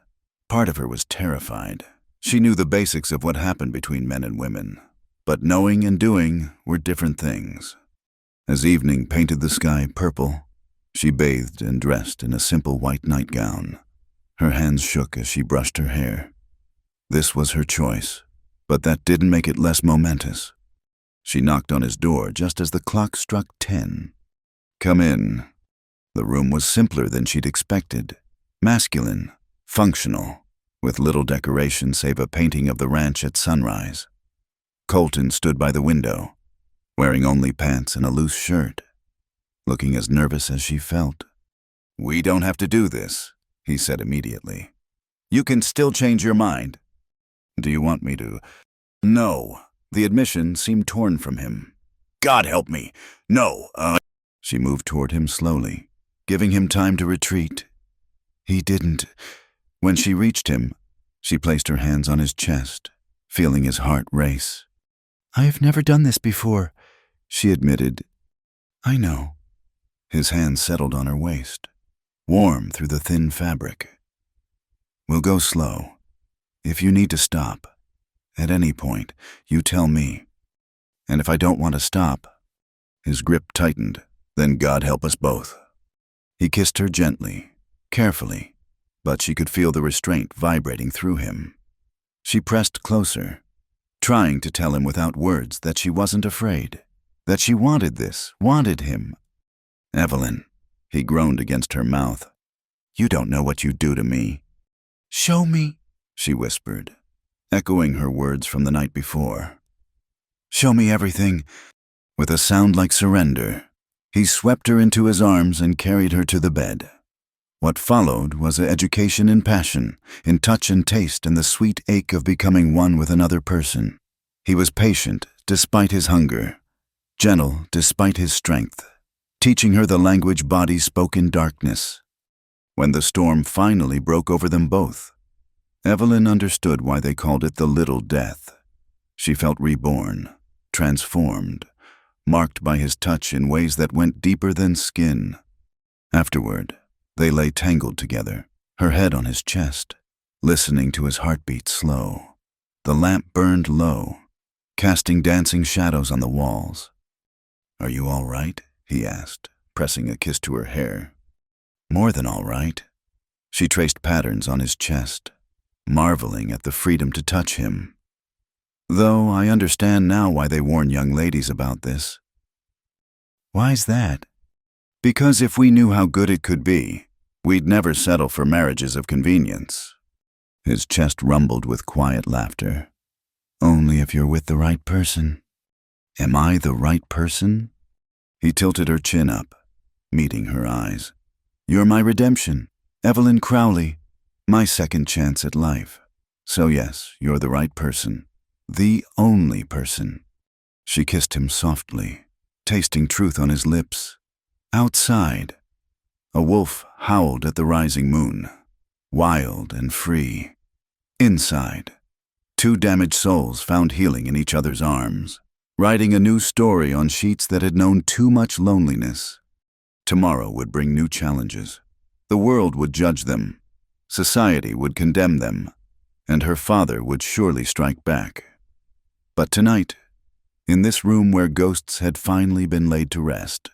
Part of her was terrified. She knew the basics of what happened between men and women, but knowing and doing were different things. As evening painted the sky purple, she bathed and dressed in a simple white nightgown. Her hands shook as she brushed her hair. This was her choice, but that didn't make it less momentous. She knocked on his door just as the clock struck 10. "Come in." The room was simpler than she'd expected. Masculine, functional, with little decoration save a painting of the ranch at sunrise. Colton stood by the window, wearing only pants and a loose shirt, looking as nervous as she felt. "We don't have to do this," he said immediately. "You can still change your mind." "Do you want me to?" "No." The admission seemed torn from him. "God help me. No, She moved toward him slowly, giving him time to retreat. He didn't. When she reached him, she placed her hands on his chest, feeling his heart race. "I've never done this before," she admitted. "I know." His hands settled on her waist, warm through the thin fabric. "We'll go slow. If you need to stop, at any point, you tell me. And if I don't want to stop..." His grip tightened, then God help us both. He kissed her gently, carefully, but she could feel the restraint vibrating through him. She pressed closer, trying to tell him without words that she wasn't afraid, that she wanted this, wanted him. "Evelyn," he groaned against her mouth. "You don't know what you do to me." "Show me," she whispered, echoing her words from the night before. "Show me everything." With a sound like surrender, he swept her into his arms and carried her to the bed. What followed was an education in passion, in touch and taste, and the sweet ache of becoming one with another person. He was patient despite his hunger, gentle despite his strength, teaching her the language bodies spoke in darkness. When the storm finally broke over them both, Evelyn understood why they called it the Little Death. She felt reborn, transformed, marked by his touch in ways that went deeper than skin. Afterward, they lay tangled together, her head on his chest, listening to his heartbeat slow. The lamp burned low, casting dancing shadows on the walls. "Are you all right?" he asked, pressing a kiss to her hair. "More than all right." She traced patterns on his chest, marveling at the freedom to touch him. "Though I understand now why they warn young ladies about this." "Why's that?" "Because if we knew how good it could be, we'd never settle for marriages of convenience." His chest rumbled with quiet laughter. "Only if you're with the right person." "Am I the right person?" He tilted her chin up, meeting her eyes. "You're my redemption, Evelyn Crowley, my second chance at life. So yes, you're the right person. The only person." She kissed him softly, tasting truth on his lips. Outside, a wolf howled at the rising moon, wild and free. Inside, two damaged souls found healing in each other's arms, writing a new story on sheets that had known too much loneliness. Tomorrow would bring new challenges. The world would judge them, society would condemn them, and her father would surely strike back. But tonight, in this room where ghosts had finally been laid to rest,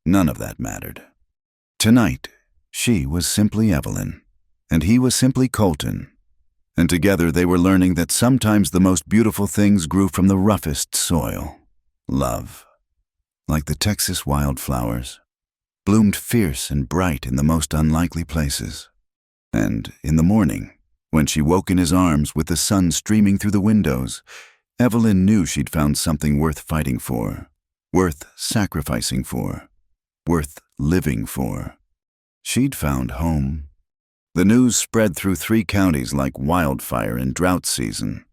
none of that mattered. Tonight, she was simply Evelyn, and he was simply Colton. And together they were learning that sometimes the most beautiful things grew from the roughest soil. Love, like the Texas wildflowers, bloomed fierce and bright in the most unlikely places. And in the morning, when she woke in his arms with the sun streaming through the windows, Evelyn knew she'd found something worth fighting for, worth sacrificing for, worth living for. She'd found home. The news spread through 3 counties like wildfire in drought season.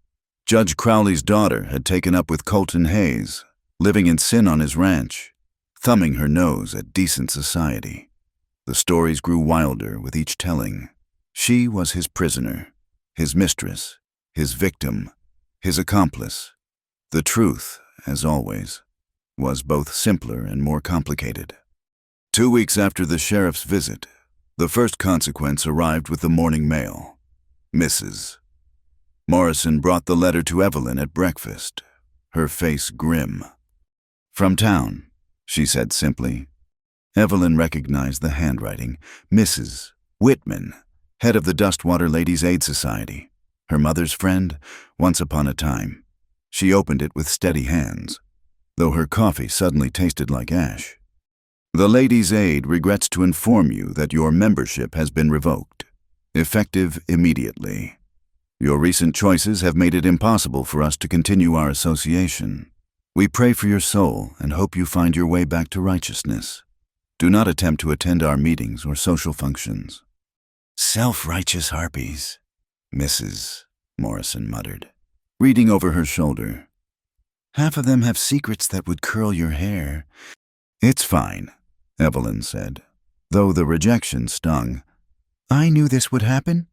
Judge Crowley's daughter had taken up with Colton Hayes, living in sin on his ranch, thumbing her nose at decent society. The stories grew wilder with each telling. She was his prisoner, his mistress, his victim, His accomplice, the truth, as always, was both simpler and more complicated. 2 weeks after the sheriff's visit, the first consequence arrived with the morning mail. Mrs. Morrison brought the letter to Evelyn at breakfast, her face grim. "From town," she said simply. Evelyn recognized the handwriting. Mrs. Whitman, head of the Dustwater Ladies' Aid Society, her mother's friend, once upon a time. She opened it with steady hands, though her coffee suddenly tasted like ash. "The Ladies' Aid regrets to inform you that your membership has been revoked, effective immediately. Your recent choices have made it impossible for us to continue our association. We pray for your soul and hope you find your way back to righteousness. Do not attempt to attend our meetings or social functions." "Self-righteous harpies," Mrs. Morrison muttered, reading over her shoulder. "Half of them have secrets that would curl your hair." "It's fine," Evelyn said, though the rejection stung. "I knew this would happen."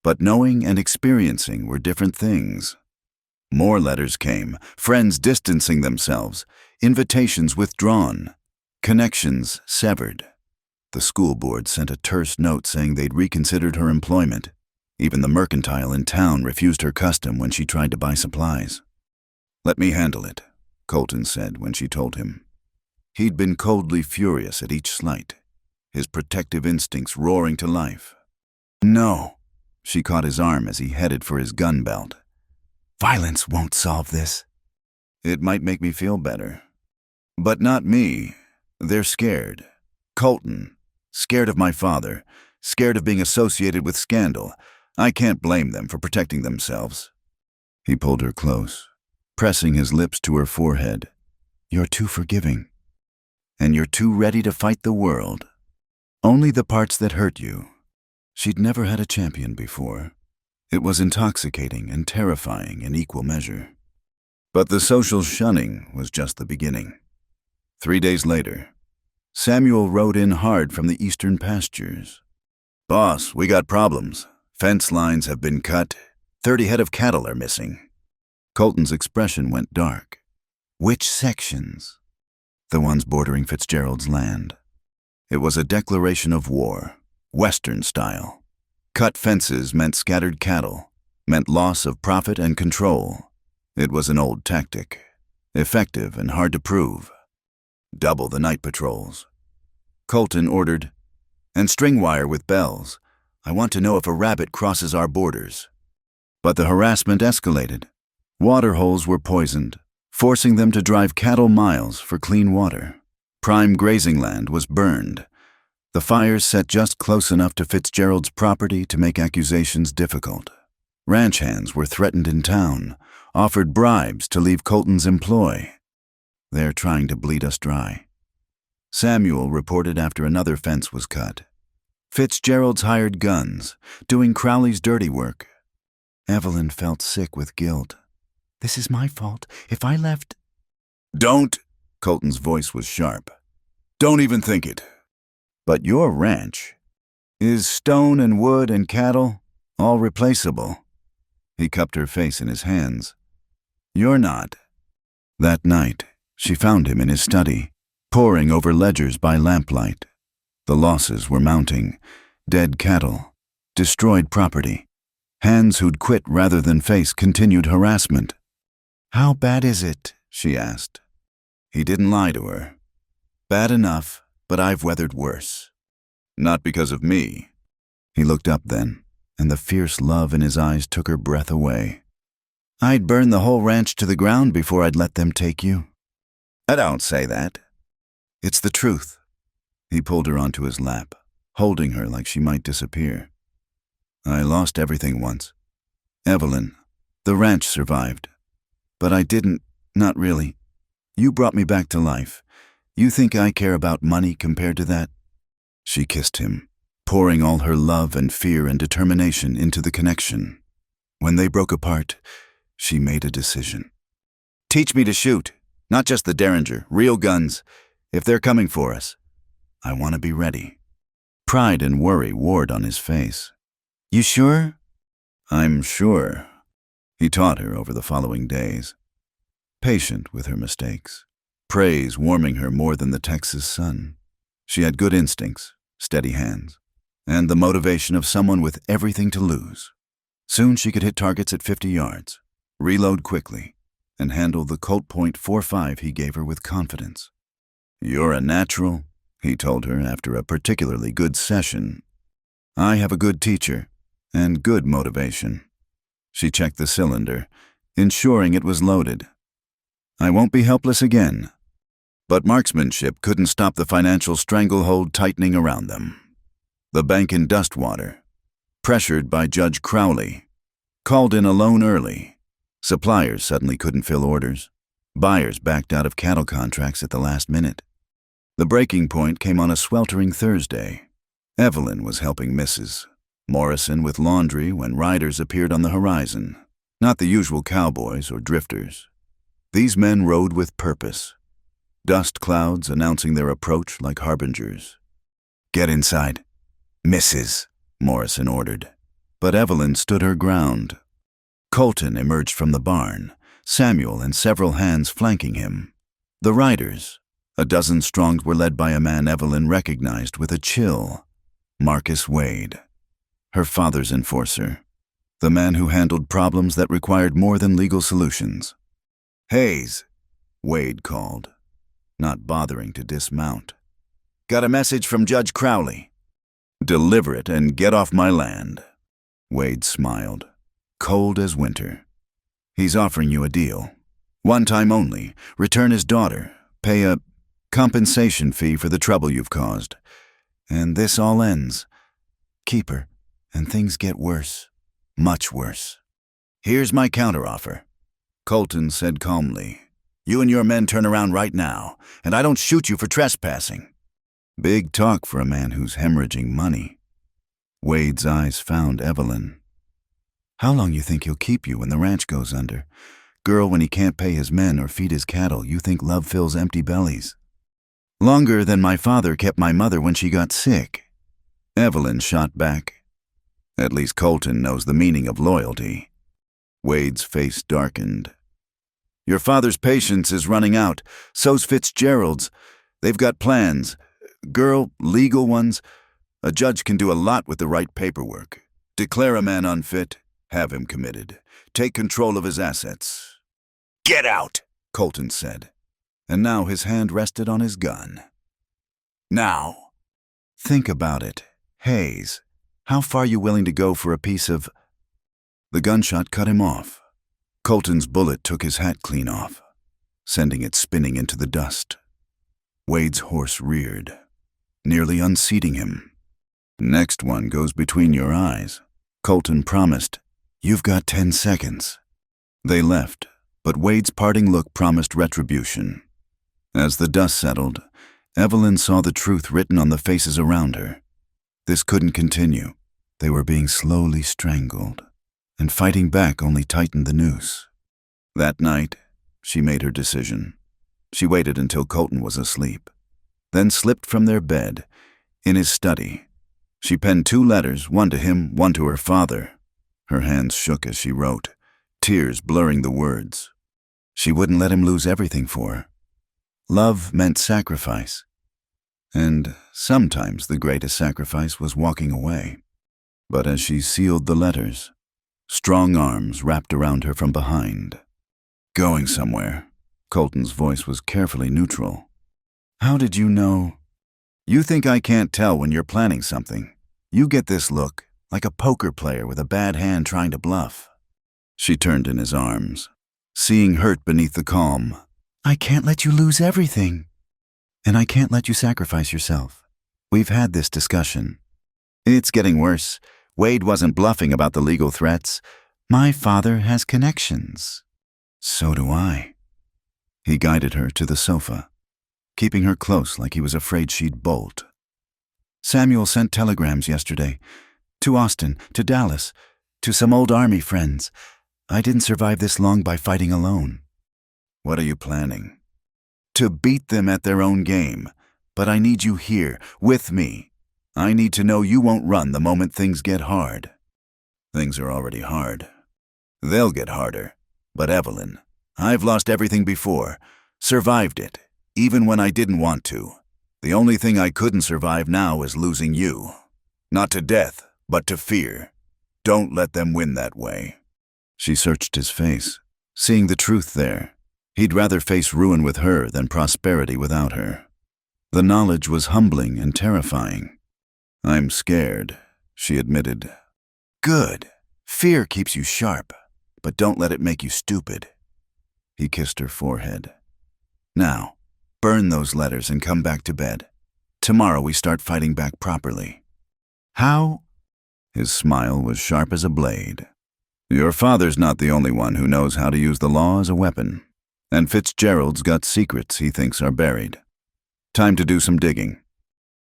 But knowing and experiencing were different things. More letters came, friends distancing themselves, invitations withdrawn, connections severed. The school board sent a terse note saying they'd reconsidered her employment. Even the mercantile in town refused her custom when she tried to buy supplies. "Let me handle it," Colton said when she told him. He'd been coldly furious at each slight, his protective instincts roaring to life. "No." She caught his arm as he headed for his gun belt. "Violence won't solve this." "It might make me feel better. But not me. They're scared. Colton. Scared of my father. Scared of being associated with scandal. I can't blame them for protecting themselves." He pulled her close, pressing his lips to her forehead. "You're too forgiving. And you're too ready to fight the world. Only the parts that hurt you." She'd never had a champion before. It was intoxicating and terrifying in equal measure. But the social shunning was just the beginning. 3 days later, Samuel rode in hard from the eastern pastures. "Boss, we got problems. Fence lines have been cut. 30 head of cattle are missing." Colton's expression went dark. "Which sections?" "The ones bordering Fitzgerald's land." It was a declaration of war, Western style. Cut fences meant scattered cattle, meant loss of profit and control. It was an old tactic, effective and hard to prove. Double the night patrols. Colton ordered, "And string wire with bells. I want to know if a rabbit crosses our borders." But the harassment escalated. Water holes were poisoned, forcing them to drive cattle miles for clean water. Prime grazing land was burned. The fires set just close enough to Fitzgerald's property to make accusations difficult. Ranch hands were threatened in town, offered bribes to leave Colton's employ. "They're trying to bleed us dry." Samuel reported after another fence was cut. Fitzgerald's hired guns, doing Crowley's dirty work. Evelyn felt sick with guilt. "This is my fault. If I left—" "Don't!" Colton's voice was sharp. "Don't even think it. But your ranch is stone and wood and cattle, all replaceable." He cupped her face in his hands. "You're not." That night, she found him in his study, poring over ledgers by lamplight. The losses were mounting. Dead cattle, destroyed property, hands who'd quit rather than face continued harassment. "How bad is it?" she asked. He didn't lie to her. "Bad enough, but I've weathered worse." "Not because of me." He looked up then, and the fierce love in his eyes took her breath away. "I'd burn the whole ranch to the ground before I'd let them take you." "I don't say that." "It's the truth." He pulled her onto his lap, holding her like she might disappear. "I lost everything once. Evelyn, the ranch survived. But I didn't, not really. You brought me back to life. You think I care about money compared to that?" She kissed him, pouring all her love and fear and determination into the connection. When they broke apart, she made a decision. "Teach me to shoot, not just the Derringer, real guns, if they're coming for us. I want to be ready." Pride and worry warred on his face. "You sure?" "I'm sure." He taught her over the following days, patient with her mistakes, praise warming her more than the Texas sun. She had good instincts, steady hands, and the motivation of someone with everything to lose. Soon she could hit targets at 50 yards, reload quickly, and handle the Colt .45 he gave her with confidence. "You're a natural," he told her after a particularly good session. "I have a good teacher and good motivation." She checked the cylinder, ensuring it was loaded. "I won't be helpless again." But marksmanship couldn't stop the financial stranglehold tightening around them. The bank in Dustwater, pressured by Judge Crowley, called in a loan early. Suppliers suddenly couldn't fill orders. Buyers backed out of cattle contracts at the last minute. The breaking point came on a sweltering Thursday. Evelyn was helping Mrs. Morrison with laundry when riders appeared on the horizon, not the usual cowboys or drifters. These men rode with purpose, dust clouds announcing their approach like harbingers. "Get inside, Mrs." Morrison ordered. But Evelyn stood her ground. Colton emerged from the barn, Samuel and several hands flanking him. The riders, a dozen strong, were led by a man Evelyn recognized with a chill, Marcus Wade, her father's enforcer, the man who handled problems that required more than legal solutions. "Hayes," Wade called, not bothering to dismount. "Got a message from Judge Crowley." "Deliver it and get off my land." Wade smiled, cold as winter. "He's offering you a deal. One time only. Return his daughter. Pay a compensation fee for the trouble you've caused. And this all ends. Keep her, and things get worse. Much worse." "Here's my counteroffer," Colton said calmly. "You and your men turn around right now, and I don't shoot you for trespassing." Big talk for a man who's hemorrhaging money. Wade's eyes found Evelyn. "How long you think he'll keep you when the ranch goes under? Girl, when he can't pay his men or feed his cattle, you think love fills empty bellies." "Longer than my father kept my mother when she got sick." Evelyn shot back. "At least Colton knows the meaning of loyalty." Wade's face darkened. "Your father's patience is running out. So's Fitzgerald's. They've got plans. Girl, legal ones. A judge can do a lot with the right paperwork. Declare a man unfit, have him committed. Take control of his assets." "Get out," Colton said, and now his hand rested on his gun. "Now." "Think about it. Hayes, how far you willing to go for a piece of—" The gunshot cut him off. Colton's bullet took his hat clean off, sending it spinning into the dust. Wade's horse reared, nearly unseating him. "Next one goes between your eyes," Colton promised. "You've got 10 seconds. They left, but Wade's parting look promised retribution. As the dust settled, Evelyn saw the truth written on the faces around her. This couldn't continue. They were being slowly strangled, and fighting back only tightened the noose. That night, she made her decision. She waited until Colton was asleep, then slipped from their bed, in his study. She penned 2 letters, one to him, one to her father. Her hands shook as she wrote, tears blurring the words. She wouldn't let him lose everything for her. Love meant sacrifice, and sometimes the greatest sacrifice was walking away. But as she sealed the letters, strong arms wrapped around her from behind. "Going somewhere?" Colton's voice was carefully neutral. "How did you know?" "You think I can't tell when you're planning something. You get this look, like a poker player with a bad hand trying to bluff." She turned in his arms, seeing hurt beneath the calm. "I can't let you lose everything. And I can't let you sacrifice yourself. We've had this discussion." "It's getting worse. Wade wasn't bluffing about the legal threats. My father has connections." "So do I." He guided her to the sofa, keeping her close like he was afraid she'd bolt. "Samuel sent telegrams yesterday. To Austin, to Dallas, to some old army friends. I didn't survive this long by fighting alone." "What are you planning?" "To beat them at their own game. But I need you here, with me. I need to know you won't run the moment things get hard." "Things are already hard." They'll get harder. But Evelyn, I've lost everything before, survived it, even when I didn't want to. The only thing I couldn't survive now is losing you. Not to death, but to fear. Don't let them win that way." She searched his face, seeing the truth there. He'd rather face ruin with her than prosperity without her. The knowledge was humbling and terrifying. "I'm scared," she admitted. "Good. Fear keeps you sharp, but don't let it make you stupid." He kissed her forehead. "Now, burn those letters and come back to bed. Tomorrow we start fighting back properly." "How?" His smile was sharp as a blade. "Your father's not the only one who knows how to use the law as a weapon. And Fitzgerald's got secrets he thinks are buried. Time to do some digging."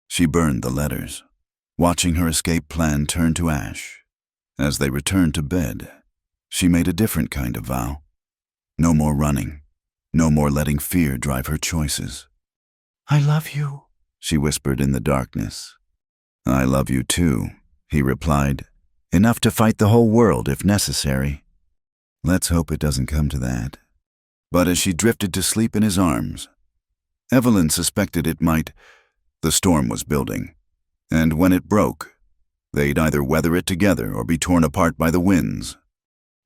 She burned the letters, watching her escape plan turn to ash. As they returned to bed, she made a different kind of vow. No more running. No more letting fear drive her choices. "I love you," she whispered in the darkness. "I love you too," he replied. "Enough to fight the whole world if necessary." Let's hope it doesn't come to that. But as she drifted to sleep in his arms, Evelyn suspected it might. The storm was building, and when it broke, they'd either weather it together or be torn apart by the winds.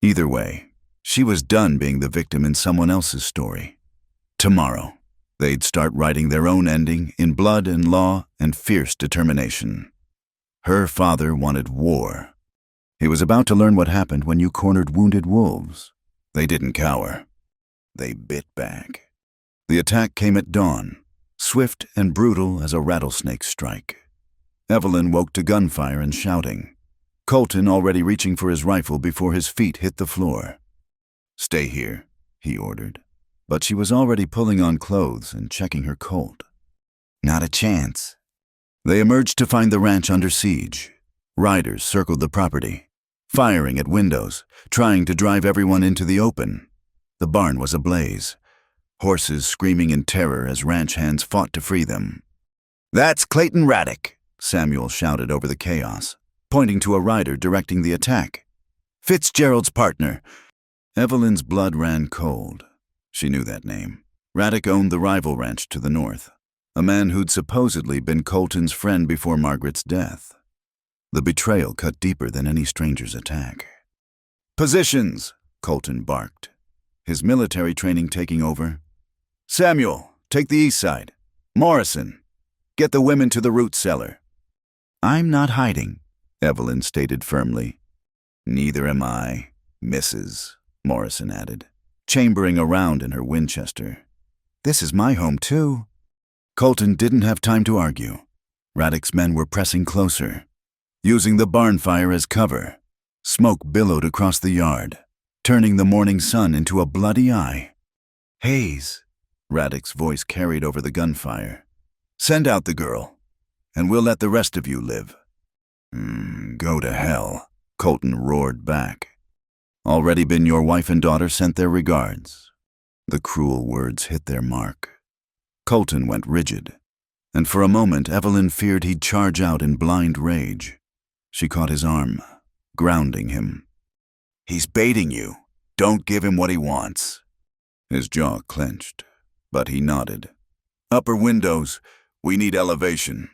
Either way, she was done being the victim in someone else's story. Tomorrow, they'd start writing their own ending in blood and law and fierce determination. Her father wanted war. He was about to learn what happened when you cornered wounded wolves. They didn't cower. They bit back. The attack came at dawn, swift and brutal as a rattlesnake strike. Evelyn woke to gunfire and shouting. Colton already reaching for his rifle before his feet hit the floor. "Stay here," he ordered. But she was already pulling on clothes and checking her Colt. "Not a chance." They emerged to find the ranch under siege. Riders circled the property, firing at windows, trying to drive everyone into the open. The barn was ablaze, horses screaming in terror as ranch hands fought to free them. "That's Clayton Raddick," Samuel shouted over the chaos, pointing to a rider directing the attack. "Fitzgerald's partner." Evelyn's blood ran cold. She knew that name. Raddick owned the rival ranch to the north, a man who'd supposedly been Colton's friend before Margaret's death. The betrayal cut deeper than any stranger's attack. "Positions," Colton barked, his military training taking over. "Samuel, take the east side. Morrison, get the women to the root cellar." "I'm not hiding," Evelyn stated firmly. "Neither am I, Mrs.," Morrison added, chambering around in her Winchester. "This is my home, too." Colton didn't have time to argue. Raddick's men were pressing closer, using the barn fire as cover. Smoke billowed across the yard, turning the morning sun into a bloody eye. "Hayes," Raddick's voice carried over the gunfire. "Send out the girl, and we'll let the rest of you live." Go to hell," Colton roared back. "Already been your wife and daughter sent their regards." The cruel words hit their mark. Colton went rigid, and for a moment Evelyn feared he'd charge out in blind rage. She caught his arm, grounding him. "He's baiting you. Don't give him what he wants." His jaw clenched, but he nodded. "Upper windows. We need elevation."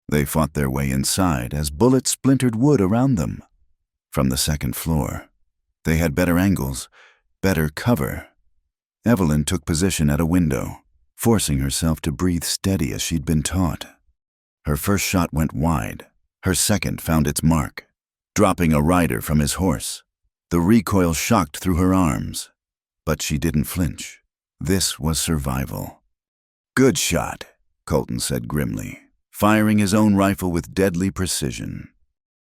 They fought their way inside as bullets splintered wood around them. From the second floor, they had better angles, better cover. Evelyn took position at a window, forcing herself to breathe steady as she'd been taught. Her first shot went wide. Her second found its mark, dropping a rider from his horse. The recoil shocked through her arms, but she didn't flinch. This was survival. "Good shot," Colton said grimly, firing his own rifle with deadly precision.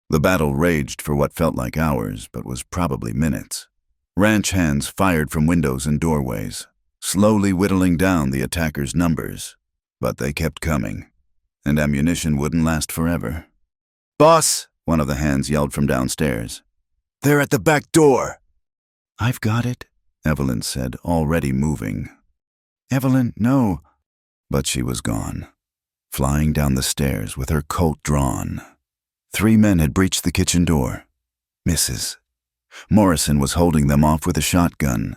The battle raged for what felt like hours, but was probably minutes. Ranch hands fired from windows and doorways, slowly whittling down the attackers' numbers. But they kept coming, and ammunition wouldn't last forever. "Boss!" one of the hands yelled from downstairs. "They're at the back door!" "I've got it," Evelyn said, already moving. "Evelyn, no." But she was gone, flying down the stairs with her Colt drawn. 3 men had breached the kitchen door. "Mrs. Morrison was holding them off with a shotgun,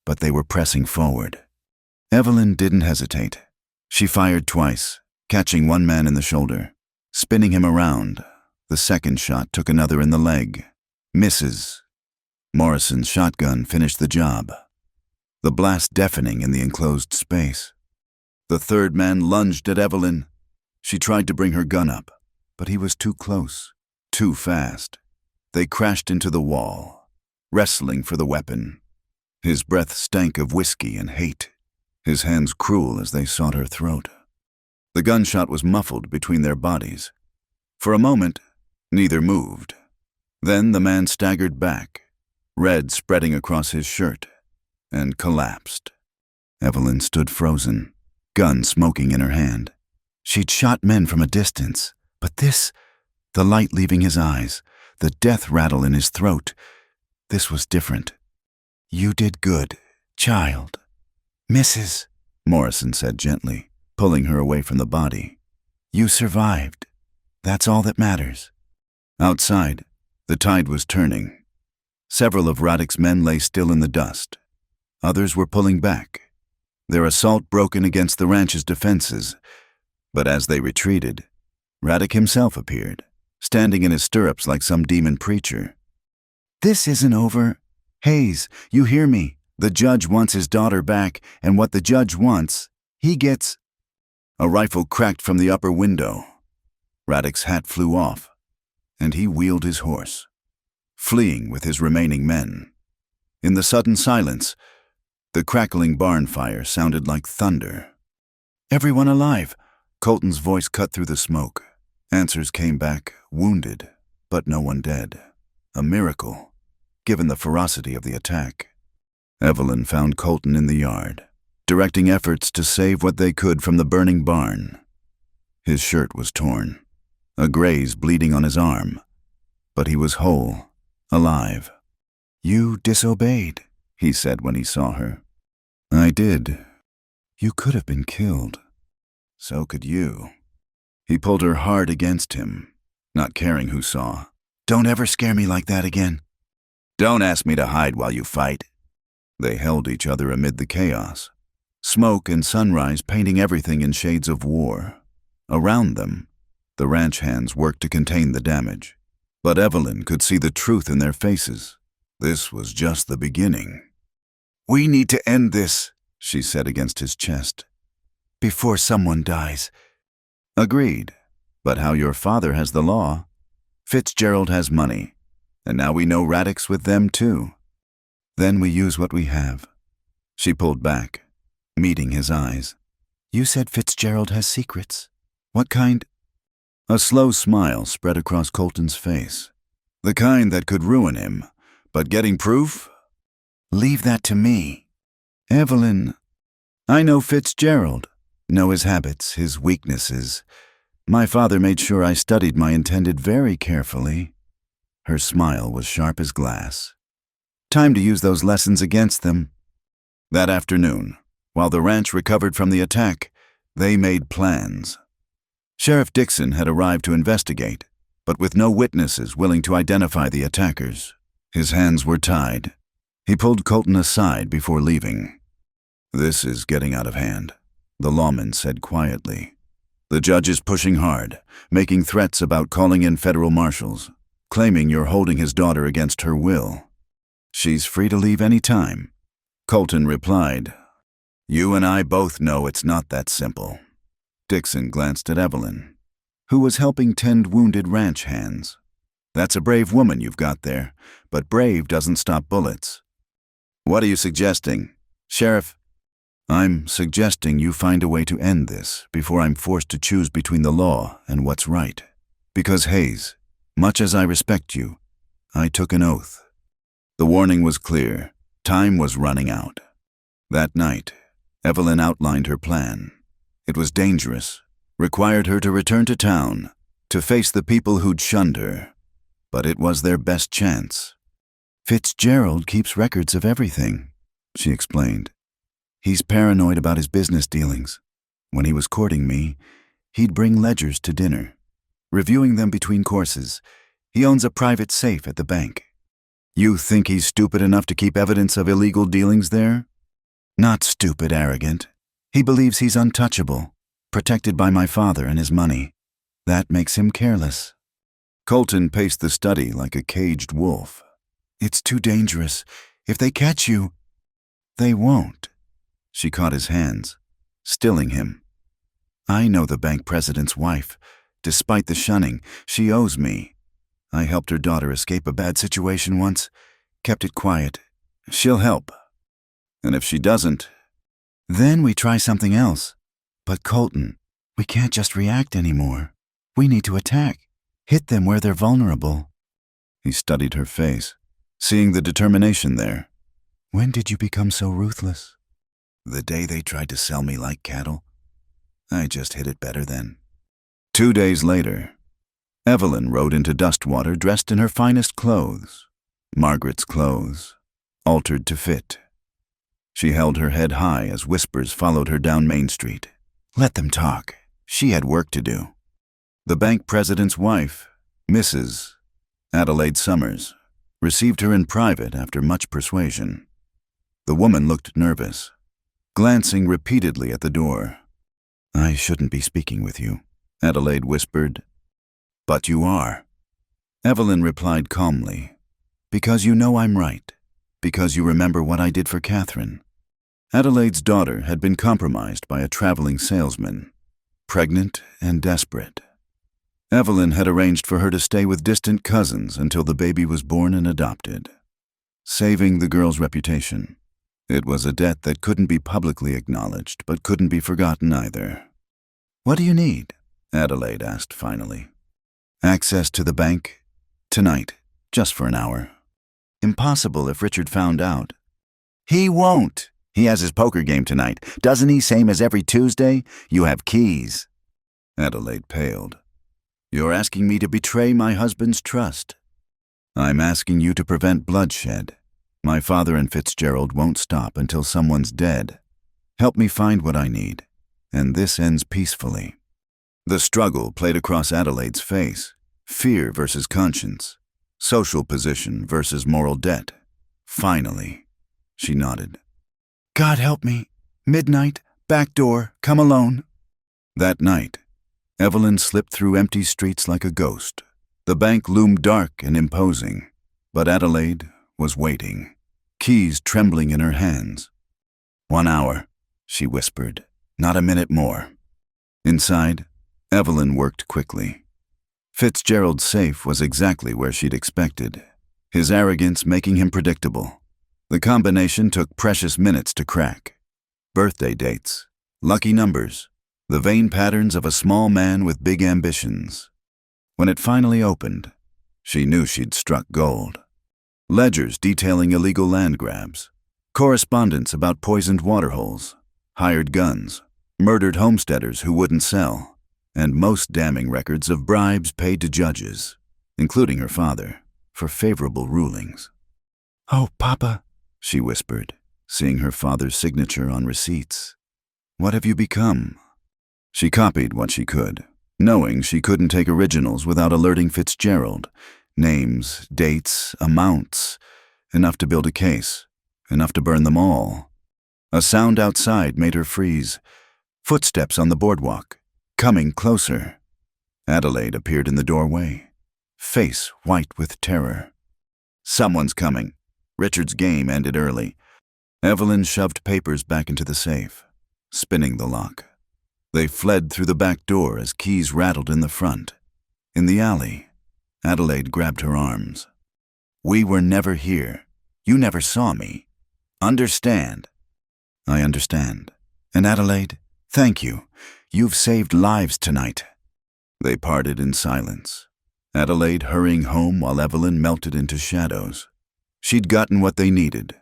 but they were pressing forward. Evelyn didn't hesitate. She fired twice, catching one man in the shoulder. Spinning him around, the second shot took another in the leg. Misses. Morrison's shotgun finished the job, the blast deafening in the enclosed space. The third man lunged at Evelyn. She tried to bring her gun up, but he was too close, too fast. They crashed into the wall, wrestling for the weapon. His breath stank of whiskey and hate, his hands cruel as they sought her throat. The gunshot was muffled between their bodies. For a moment, neither moved. Then the man staggered back, red spreading across his shirt, and collapsed. Evelyn stood frozen, gun smoking in her hand. She'd shot men from a distance, but this, the light leaving his eyes, the death rattle in his throat, this was different. "You did good, child." "Mrs.," Morrison said gently, pulling her away from the body. "You survived. That's all that matters." Outside, the tide was turning. Several of Radek's men lay still in the dust. Others were pulling back, their assault broken against the ranch's defenses. But as they retreated, Radek himself appeared, standing in his stirrups like some demon preacher. "This isn't over. Hayes, you hear me? The judge wants his daughter back, and what the judge wants, he gets." A rifle cracked from the upper window. Radek's hat flew off, and he wheeled his horse, fleeing with his remaining men. In the sudden silence, the crackling barn fire sounded like thunder. "Everyone alive?" Colton's voice cut through the smoke. Answers came back, wounded, but no one dead. A miracle, given the ferocity of the attack. Evelyn found Colton in the yard, directing efforts to save what they could from the burning barn. His shirt was torn, a graze bleeding on his arm, but he was whole, alive. "You disobeyed," he said when he saw her. "I did. You could have been killed. So could you." He pulled her hard against him, not caring who saw. "Don't ever scare me like that again." "Don't ask me to hide while you fight." They held each other amid the chaos, smoke and sunrise painting everything in shades of war. Around them, the ranch hands worked to contain the damage. But Evelyn could see the truth in their faces. This was just the beginning. "We need to end this," she said against his chest. "Before someone dies." "Agreed. But how your father has the law. Fitzgerald has money, and now we know Radek's with them too. Then we use what we have." She pulled back, meeting his eyes. "You said Fitzgerald has secrets. What kind?" A slow smile spread across Colton's face. "The kind that could ruin him, but getting proof?" "Leave that to me." "Evelyn, I know Fitzgerald, know his habits, his weaknesses. My father made sure I studied my intended very carefully." Her smile was sharp as glass. "Time to use those lessons against them." That afternoon, while the ranch recovered from the attack, they made plans. Sheriff Dixon had arrived to investigate, but with no witnesses willing to identify the attackers. His hands were tied. He pulled Colton aside before leaving. "This is getting out of hand," the lawman said quietly. "The judge is pushing hard, making threats about calling in federal marshals, claiming you're holding his daughter against her will." "She's free to leave any time," Colton replied. "You and I both know it's not that simple." Dixon glanced at Evelyn, who was helping tend wounded ranch hands. "That's a brave woman you've got there, but brave doesn't stop bullets." "What are you suggesting, Sheriff?" "I'm suggesting you find a way to end this before I'm forced to choose between the law and what's right. Because, Hayes, much as I respect you, I took an oath." The warning was clear. Time was running out. That night, Evelyn outlined her plan. It was dangerous, required her to return to town, to face the people who'd shunned her. But it was their best chance. "Fitzgerald keeps records of everything," she explained. "He's paranoid about his business dealings. When he was courting me, he'd bring ledgers to dinner, reviewing them between courses. He owns a private safe at the bank." You think he's stupid enough to keep evidence of illegal dealings there? Not stupid, arrogant. He believes he's untouchable, protected by my father and his money. That makes him careless. Colton paced the study like a caged wolf. It's too dangerous. If they catch you, they won't. She caught his hands, stilling him. I know the bank president's wife. Despite the shunning, she owes me. I helped her daughter escape a bad situation once, kept it quiet. She'll help. And if she doesn't, then we try something else. But Colton, we can't just react anymore. We need to attack, hit them where they're vulnerable. He studied her face, seeing the determination there. When did you become so ruthless? The day they tried to sell me like cattle. I just hit it better then. 2 days later, Evelyn rode into Dustwater dressed in her finest clothes. Margaret's clothes, altered to fit. She held her head high as whispers followed her down Main Street. Let them talk. She had work to do. The bank president's wife, Mrs. Adelaide Summers, received her in private after much persuasion. The woman looked nervous, glancing repeatedly at the door. I shouldn't be speaking with you, Adelaide whispered. But you are. Evelyn replied calmly. Because you know I'm right. Because you remember what I did for Catherine. Adelaide's daughter had been compromised by a traveling salesman, pregnant and desperate. Evelyn had arranged for her to stay with distant cousins until the baby was born and adopted, saving the girl's reputation. It was a debt that couldn't be publicly acknowledged, but couldn't be forgotten either. What do you need? Adelaide asked finally. Access to the bank? Tonight, just for an hour. Impossible if Richard found out. He won't. He has his poker game tonight. Doesn't he, same as every Tuesday? You have keys. Adelaide paled. You're asking me to betray my husband's trust. I'm asking you to prevent bloodshed. My father and Fitzgerald won't stop until someone's dead. Help me find what I need, and this ends peacefully. The struggle played across Adelaide's face. Fear versus conscience. Social position versus moral debt. Finally, she nodded. God help me. Midnight, back door, come alone. That night, Evelyn slipped through empty streets like a ghost. The bank loomed dark and imposing, but Adelaide was waiting, keys trembling in her hands. 1 hour, she whispered, not a minute more. Inside, Evelyn worked quickly. Fitzgerald's safe was exactly where she'd expected, his arrogance making him predictable. The combination took precious minutes to crack. Birthday dates, lucky numbers, the vein patterns of a small man with big ambitions. When it finally opened, she knew she'd struck gold. Ledgers detailing illegal land grabs, correspondence about poisoned waterholes, hired guns, murdered homesteaders who wouldn't sell, and most damning records of bribes paid to judges, including her father, for favorable rulings. Oh, Papa, she whispered, seeing her father's signature on receipts. What have you become? She copied what she could, knowing she couldn't take originals without alerting Fitzgerald. Names, dates, amounts, enough to build a case, enough to burn them all. A sound outside made her freeze. Footsteps on the boardwalk, coming closer. Adelaide appeared in the doorway, face white with terror. Someone's coming. Richard's game ended early. Evelyn shoved papers back into the safe, spinning the lock. They fled through the back door as keys rattled in the front. In the alley, Adelaide grabbed her arms. We were never here. You never saw me. Understand? I understand. And Adelaide, thank you. You've saved lives tonight. They parted in silence, Adelaide hurrying home while Evelyn melted into shadows. She'd gotten what they needed,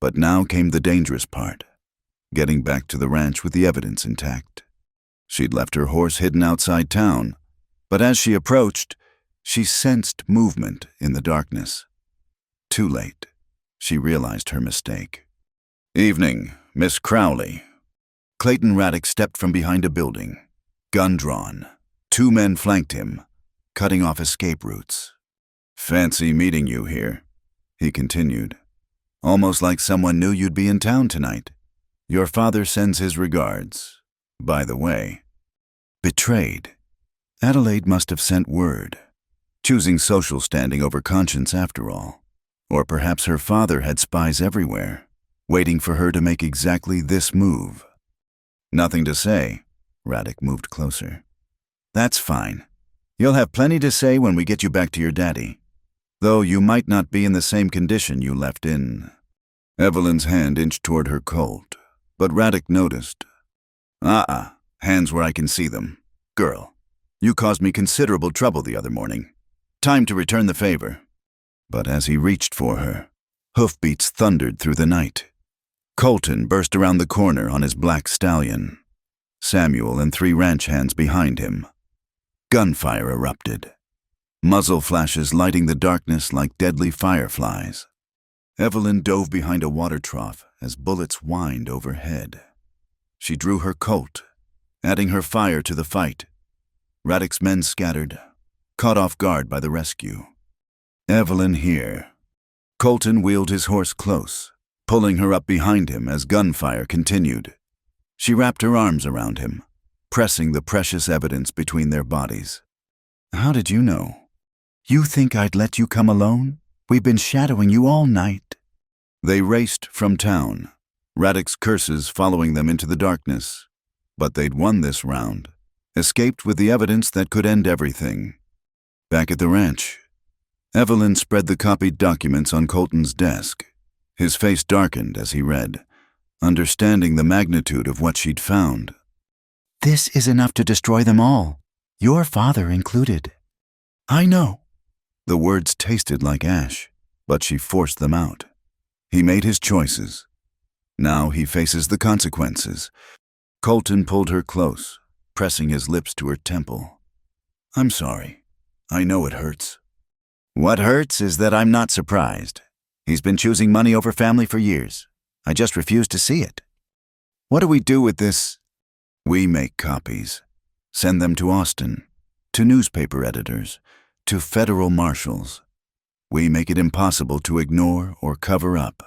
but now came the dangerous part, getting back to the ranch with the evidence intact. She'd left her horse hidden outside town, but as she approached, she sensed movement in the darkness. Too late, she realized her mistake. Evening, Miss Crowley. Clayton Raddick stepped from behind a building, gun drawn. 2 men flanked him, cutting off escape routes. Fancy meeting you here. he continued, almost like someone knew you'd be in town tonight. Your father sends his regards. By the way. Betrayed. Adelaide must have sent word, choosing social standing over conscience after all. Or perhaps her father had spies everywhere, waiting for her to make exactly this move. Nothing to say. Radek moved closer. That's fine. You'll have plenty to say when we get you back to your daddy. Though you might not be in the same condition you left in. Evelyn's hand inched toward her Colt, but Radek noticed. Hands where I can see them. Girl, you caused me considerable trouble the other morning. Time to return the favor. But as he reached for her, hoofbeats thundered through the night. Colton burst around the corner on his black stallion. Samuel and 3 ranch hands behind him. Gunfire erupted, muzzle flashes lighting the darkness like deadly fireflies. Evelyn dove behind a water trough as bullets whined overhead. She drew her Colt, adding her fire to the fight. Radek's men scattered, caught off guard by the rescue. Evelyn here. Colton wheeled his horse close, pulling her up behind him as gunfire continued. She wrapped her arms around him, pressing the precious evidence between their bodies. How did you know? You think I'd let you come alone? We've been shadowing you all night. They raced from town, Radek's curses following them into the darkness. But they'd won this round, escaped with the evidence that could end everything. Back at the ranch, Evelyn spread the copied documents on Colton's desk. His face darkened as he read, understanding the magnitude of what she'd found. This is enough to destroy them all, your father included. I know. The words tasted like ash, but she forced them out. He made his choices. Now he faces the consequences. Colton pulled her close, pressing his lips to her temple. I'm sorry. I know it hurts. What hurts is that I'm not surprised. He's been choosing money over family for years. I just refuse to see it. What do we do with this? We make copies, send them to Austin, to newspaper editors, to federal marshals. We make it impossible to ignore or cover up.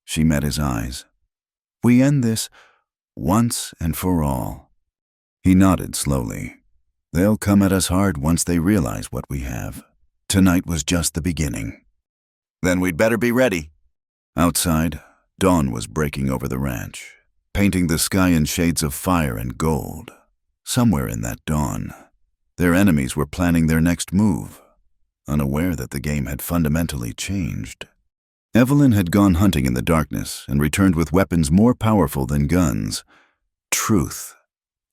She met his eyes. We end this once and for all. He nodded slowly. They'll come at us hard once they realize what we have. Tonight was just the beginning. Then we'd better be ready. Outside, dawn was breaking over the ranch, painting the sky in shades of fire and gold. Somewhere in that dawn, their enemies were planning their next move, unaware that the game had fundamentally changed. Evelyn had gone hunting in the darkness and returned with weapons more powerful than guns. Truth,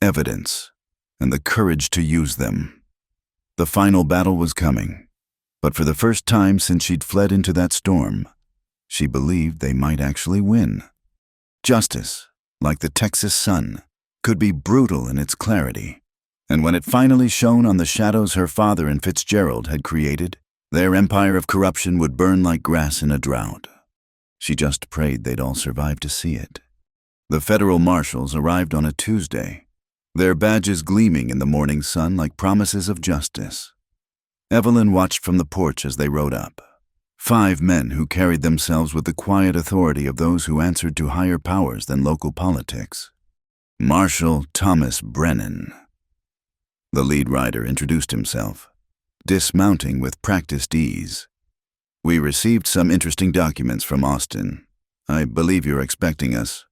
evidence, and the courage to use them. The final battle was coming, but for the first time since she'd fled into that storm, she believed they might actually win. Justice, like the Texas sun, could be brutal in its clarity, and when it finally shone on the shadows her father and Fitzgerald had created, their empire of corruption would burn like grass in a drought. She just prayed they'd all survive to see it. The federal marshals arrived on a Tuesday, their badges gleaming in the morning sun like promises of justice. Evelyn watched from the porch as they rode up. 5 men who carried themselves with the quiet authority of those who answered to higher powers than local politics. Marshal Thomas Brennan. The lead rider introduced himself, dismounting with practiced ease. We received some interesting documents from Austin. I believe you're expecting us.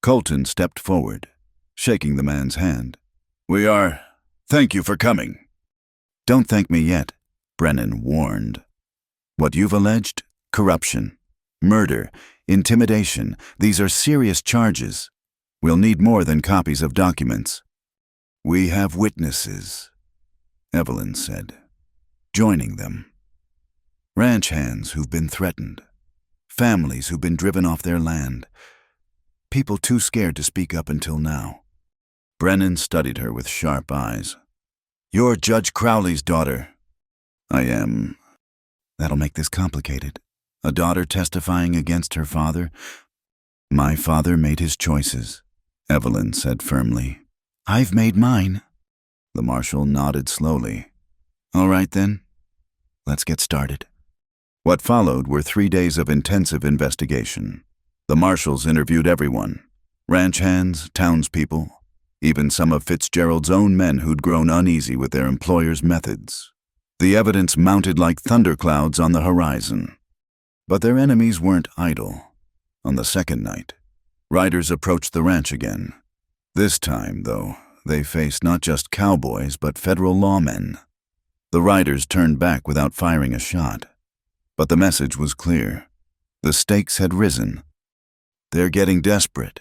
Colton stepped forward, shaking the man's hand. We are. Thank you for coming. Don't thank me yet, Brennan warned. What you've alleged, corruption, murder, intimidation, these are serious charges. We'll need more than copies of documents. We have witnesses, Evelyn said, joining them. Ranch hands who've been threatened, families who've been driven off their land, people too scared to speak up until now. Brennan studied her with sharp eyes. You're Judge Crowley's daughter. I am. That'll make this complicated. A daughter testifying against her father? My father made his choices, Evelyn said firmly. I've made mine. The marshal nodded slowly. All right then, let's get started. What followed were 3 days of intensive investigation. The marshals interviewed everyone: ranch hands, townspeople, even some of Fitzgerald's own men who'd grown uneasy with their employer's methods. The evidence mounted like thunderclouds on the horizon. But their enemies weren't idle. On the second night, riders approached the ranch again. This time, though, they faced not just cowboys but federal lawmen. The riders turned back without firing a shot. But the message was clear. The stakes had risen. "They're getting desperate,"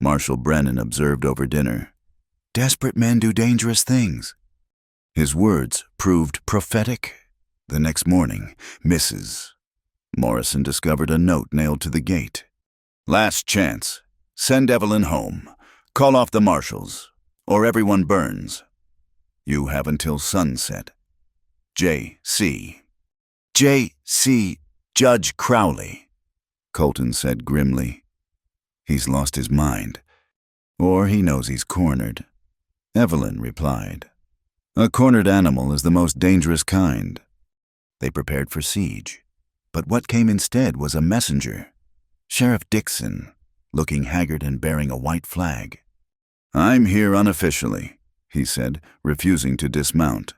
Marshal Brennan observed over dinner. "Desperate men do dangerous things." His words proved prophetic. The next morning, Mrs. Morrison discovered a note nailed to the gate. "Last chance. Send Evelyn home. Call off the marshals, or everyone burns. You have until sunset. J.C." "J.C. Judge Crowley," Colton said grimly. "He's lost his mind. Or he knows he's cornered," Evelyn replied. "A cornered animal is the most dangerous kind." They prepared for siege. But what came instead was a messenger. Sheriff Dixon, looking haggard and bearing a white flag. "I'm here unofficially," he said, refusing to dismount.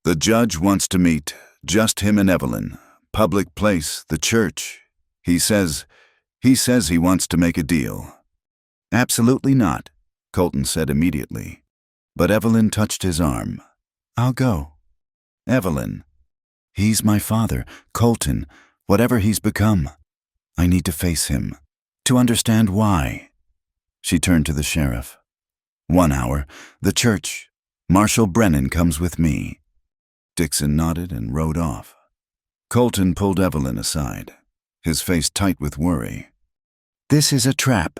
"The judge wants to meet, just him and Evelyn. Public place, the church. He says he wants to make a deal." "Absolutely not," Colton said immediately. But Evelyn touched his arm. "I'll go." "Evelyn." "He's my father, Colton, whatever he's become. I need to face him, to understand why." She turned to the sheriff. "1 hour, the church. Marshal Brennan comes with me." Dixon nodded and rode off. Colton pulled Evelyn aside, his face tight with worry. "This is a trap."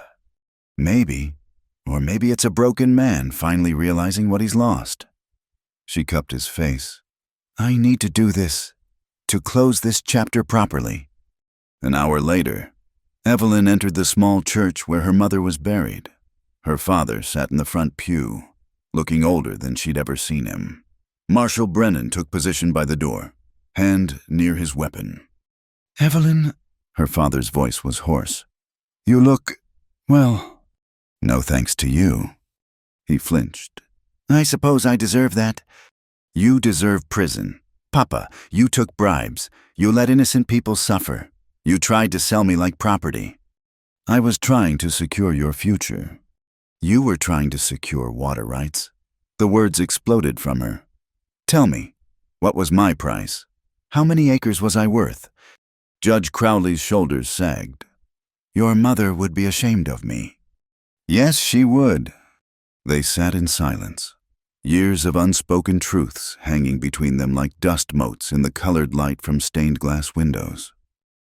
"Maybe. Or maybe it's a broken man finally realizing what he's lost." She cupped his face. "I need to do this, to close this chapter properly." An hour later, Evelyn entered the small church where her mother was buried. Her father sat in the front pew, looking older than she'd ever seen him. Marshal Brennan took position by the door, hand near his weapon. "Evelyn," her father's voice was hoarse. "You look, well." "No thanks to you." He flinched. "I suppose I deserve that." "You deserve prison. Papa, you took bribes. You let innocent people suffer. You tried to sell me like property." "I was trying to secure your future." "You were trying to secure water rights." The words exploded from her. "Tell me, what was my price? How many acres was I worth?" Judge Crowley's shoulders sagged. "Your mother would be ashamed of me." "Yes, she would." They sat in silence, years of unspoken truths hanging between them like dust motes in the colored light from stained glass windows.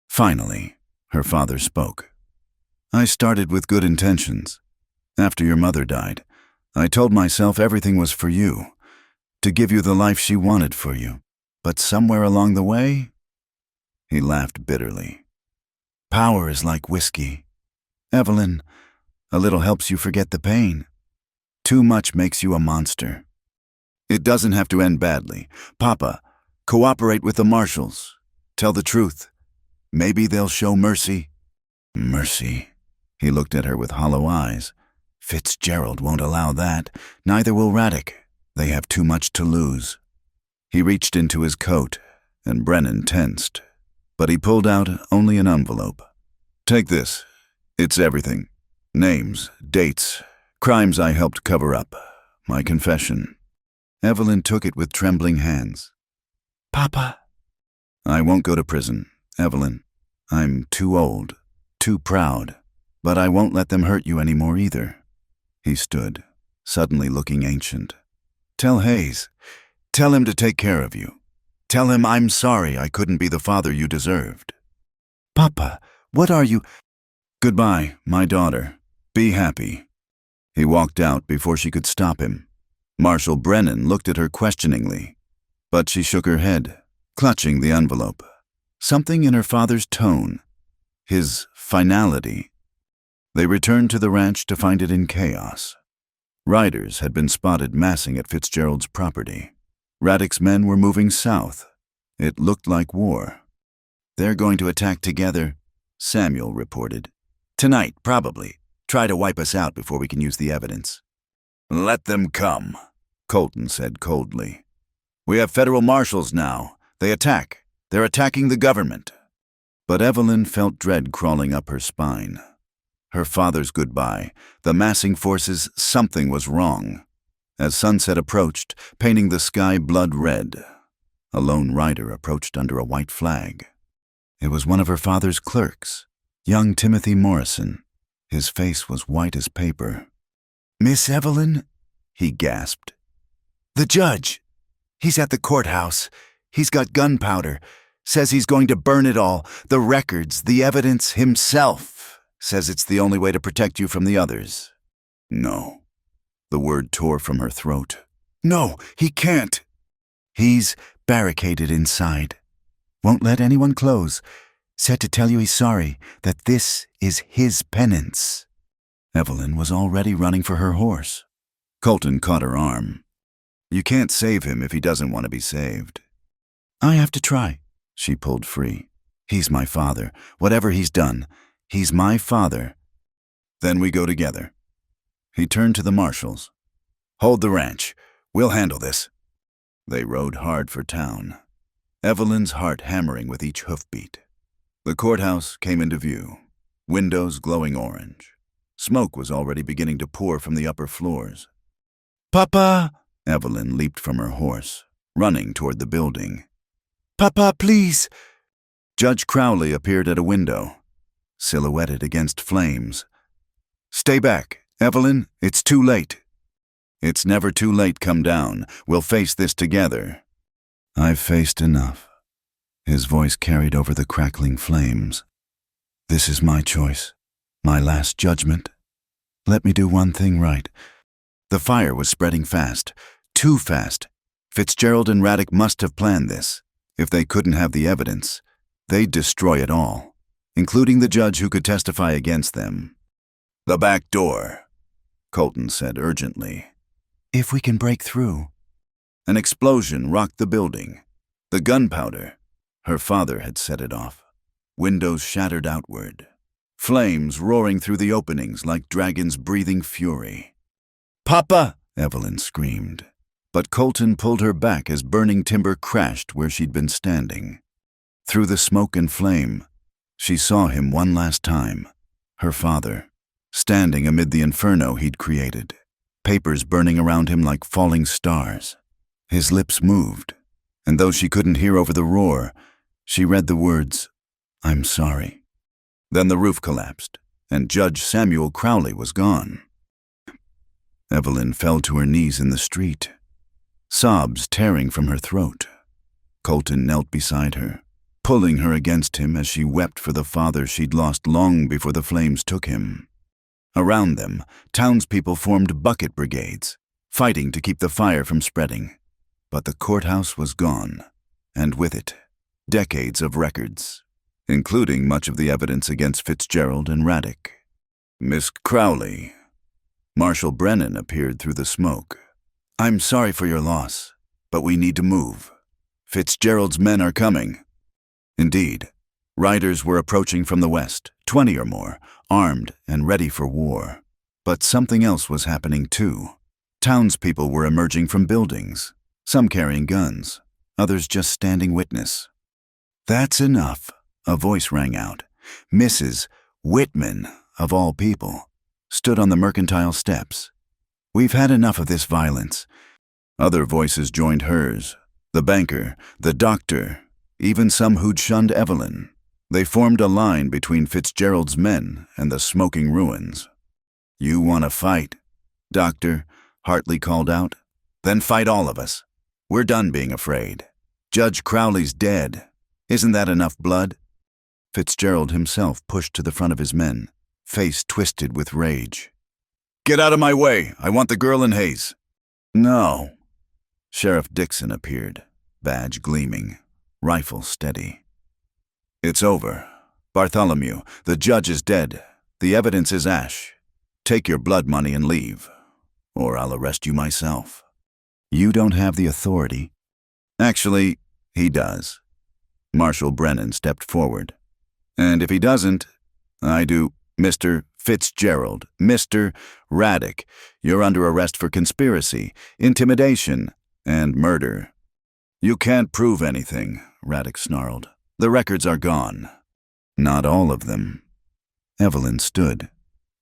Finally, her father spoke. "I started with good intentions. After your mother died, I told myself everything was for you, to give you the life she wanted for you. But somewhere along the way..." He laughed bitterly. "Power is like whiskey. Evelyn, a little helps you forget the pain. Too much makes you a monster. It doesn't have to end badly. Papa, cooperate with the marshals. Tell the truth. Maybe they'll show mercy." "Mercy." He looked at her with hollow eyes. "Fitzgerald won't allow that. Neither will Raddick. They have too much to lose." He reached into his coat, and Brennan tensed. But he pulled out only an envelope. "Take this. It's everything. Names, dates, crimes I helped cover up. My confession." Evelyn took it with trembling hands. "Papa." "I won't go to prison, Evelyn. I'm too old, too proud. But I won't let them hurt you anymore either." He stood, suddenly looking ancient. "Tell Hayes. Tell him to take care of you. Tell him I'm sorry I couldn't be the father you deserved." "Papa, what are you—" "Goodbye, my daughter. Be happy." He walked out before she could stop him. Marshal Brennan looked at her questioningly, but she shook her head, clutching the envelope. Something in her father's tone, his finality. They returned to the ranch to find it in chaos. Riders had been spotted massing at Fitzgerald's property. Raddick's men were moving south. It looked like war. They're going to attack together, Samuel reported. Tonight, probably. Try to wipe us out before we can use the evidence. Let them come, Colton said coldly. We have federal marshals now. They attack. They're attacking the government. But Evelyn felt dread crawling up her spine. Her father's goodbye, the massing forces, something was wrong. As sunset approached, painting the sky blood red, a lone rider approached under a white flag. It was one of her father's clerks, young Timothy Morrison. His face was white as paper. "Miss Evelyn?" he gasped. "The judge. He's at the courthouse. He's got gunpowder. Says he's going to burn it all. The records, the evidence, himself. Says it's the only way to protect you from the others." "No." The word tore from her throat. "No, he can't." "He's barricaded inside. Won't let anyone close. Said to tell you he's sorry, that this is his penance." Evelyn was already running for her horse. Colton caught her arm. "You can't save him if he doesn't want to be saved." "I have to try." She pulled free. "He's my father. Whatever he's done, he's my father." "Then we go together." He turned to the marshals. "Hold the ranch. We'll handle this." They rode hard for town, Evelyn's heart hammering with each hoofbeat. The courthouse came into view, windows glowing orange. Smoke was already beginning to pour from the upper floors. "Papa!" Evelyn leaped from her horse, running toward the building. "Papa, please!" Judge Crowley appeared at a window, silhouetted against flames. "Stay back, Evelyn, it's too late." "It's never too late, come down. We'll face this together." "I've faced enough." His voice carried over the crackling flames. "This is my choice, my last judgment. Let me do one thing right." The fire was spreading fast, too fast. Fitzgerald and Raddick must have planned this. If they couldn't have the evidence, they'd destroy it all, including the judge who could testify against them. "The back door," Colton said urgently. "If we can break through." An explosion rocked the building. The gunpowder. Her father had set it off. Windows shattered outward. Flames roaring through the openings like dragons breathing fury. "Papa!" Evelyn screamed. But Colton pulled her back as burning timber crashed where she'd been standing. Through the smoke and flame, she saw him one last time, her father, standing amid the inferno he'd created, papers burning around him like falling stars. His lips moved, and though she couldn't hear over the roar, she read the words, "I'm sorry." Then the roof collapsed, and Judge Samuel Crowley was gone. Evelyn fell to her knees in the street, sobs tearing from her throat. Colton knelt beside her, pulling her against him as she wept for the father she'd lost long before the flames took him. Around them, townspeople formed bucket brigades, fighting to keep the fire from spreading. But the courthouse was gone, and with it, decades of records, including much of the evidence against Fitzgerald and Raddick. "Miss Crowley." Marshal Brennan appeared through the smoke. "I'm sorry for your loss, but we need to move. Fitzgerald's men are coming." Indeed, riders were approaching from the west, 20 or more, armed and ready for war. But something else was happening too. Townspeople were emerging from buildings, some carrying guns, others just standing witness. "That's enough," a voice rang out. Mrs. Whitman, of all people, stood on the mercantile steps. "We've had enough of this violence." Other voices joined hers. The banker, the doctor, even some who'd shunned Evelyn. They formed a line between Fitzgerald's men and the smoking ruins. "You want to fight, Doctor?" Hartley called out. "Then fight all of us. We're done being afraid. Judge Crowley's dead. Isn't that enough blood?" Fitzgerald himself pushed to the front of his men, face twisted with rage. "Get out of my way! I want the girl in Hayes." "No." Sheriff Dixon appeared, badge gleaming, rifle steady. "It's over. Bartholomew, the judge is dead. The evidence is ash. Take your blood money and leave, or I'll arrest you myself." "You don't have the authority." "Actually, he does. Marshal Brennan stepped forward. "And if he doesn't, I do. Mr. Fitzgerald, Mr. Raddick, you're under arrest for conspiracy, intimidation, and murder." "You can't prove anything," Raddick snarled. "The records are gone." "Not all of them." Evelyn stood,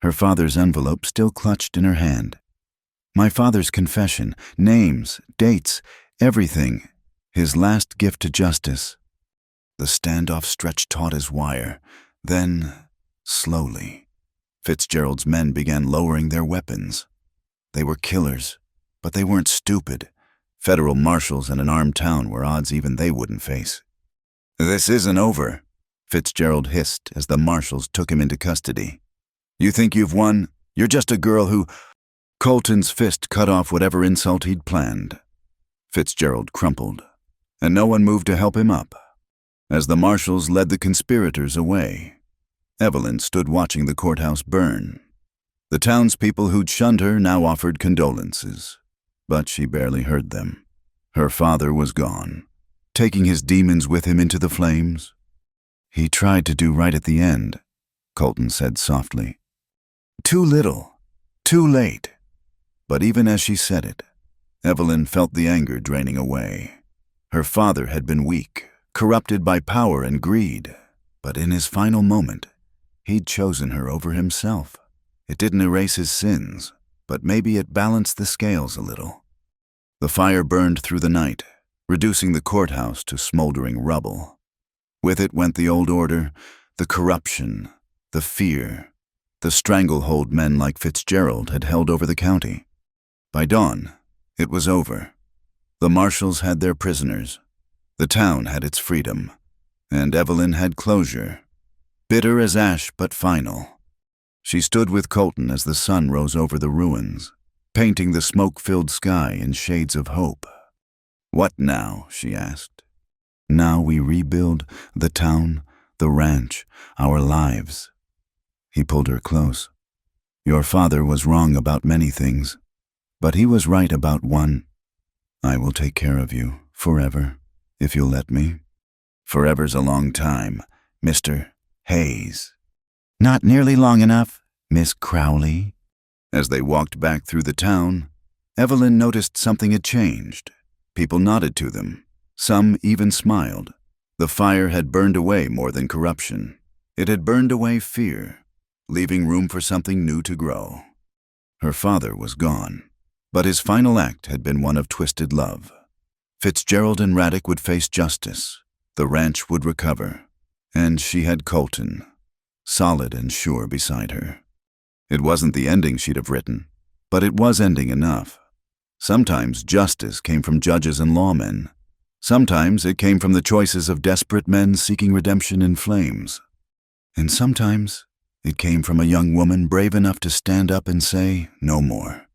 her father's envelope still clutched in her hand. My father's confession, names, dates, everything. His last gift to justice. The standoff stretched taut as wire. Then, slowly, Fitzgerald's men began lowering their weapons. They were killers, but they weren't stupid. Federal marshals in an armed town were odds even they wouldn't face. "This isn't over," Fitzgerald hissed as the marshals took him into custody. "You think you've won? You're just a girl who—" Colton's fist cut off whatever insult he'd planned. Fitzgerald crumpled, and no one moved to help him up. As the marshals led the conspirators away, Evelyn stood watching the courthouse burn. The townspeople who'd shunned her now offered condolences, but she barely heard them. Her father was gone, taking his demons with him into the flames. "He tried to do right at the end," Colton said softly. "Too little, too late." But even as she said it, Evelyn felt the anger draining away. Her father had been weak, corrupted by power and greed, but in his final moment, he'd chosen her over himself. It didn't erase his sins, but maybe it balanced the scales a little. The fire burned through the night, reducing the courthouse to smoldering rubble. With it went the old order, the corruption, the fear, the stranglehold men like Fitzgerald had held over the county. By dawn, it was over. The marshals had their prisoners. The town had its freedom, and Evelyn had closure. Bitter as ash, but final. She stood with Colton as the sun rose over the ruins, painting the smoke-filled sky in shades of hope. "What now?" she asked. "Now we rebuild the town, the ranch, our lives." He pulled her close. "Your father was wrong about many things, but he was right about one. I will take care of you, forever, if you'll let me." "Forever's a long time, Mr. Hayes." "Not nearly long enough, Miss Crowley." As they walked back through the town, Evelyn noticed something had changed. People nodded to them. Some even smiled. The fire had burned away more than corruption. It had burned away fear, leaving room for something new to grow. Her father was gone, but his final act had been one of twisted love. Fitzgerald and Raddick would face justice. The ranch would recover. And she had Colton, solid and sure beside her. It wasn't the ending she'd have written, but it was ending enough. Sometimes justice came from judges and lawmen. Sometimes it came from the choices of desperate men seeking redemption in flames. And sometimes it came from a young woman brave enough to stand up and say, "No more,"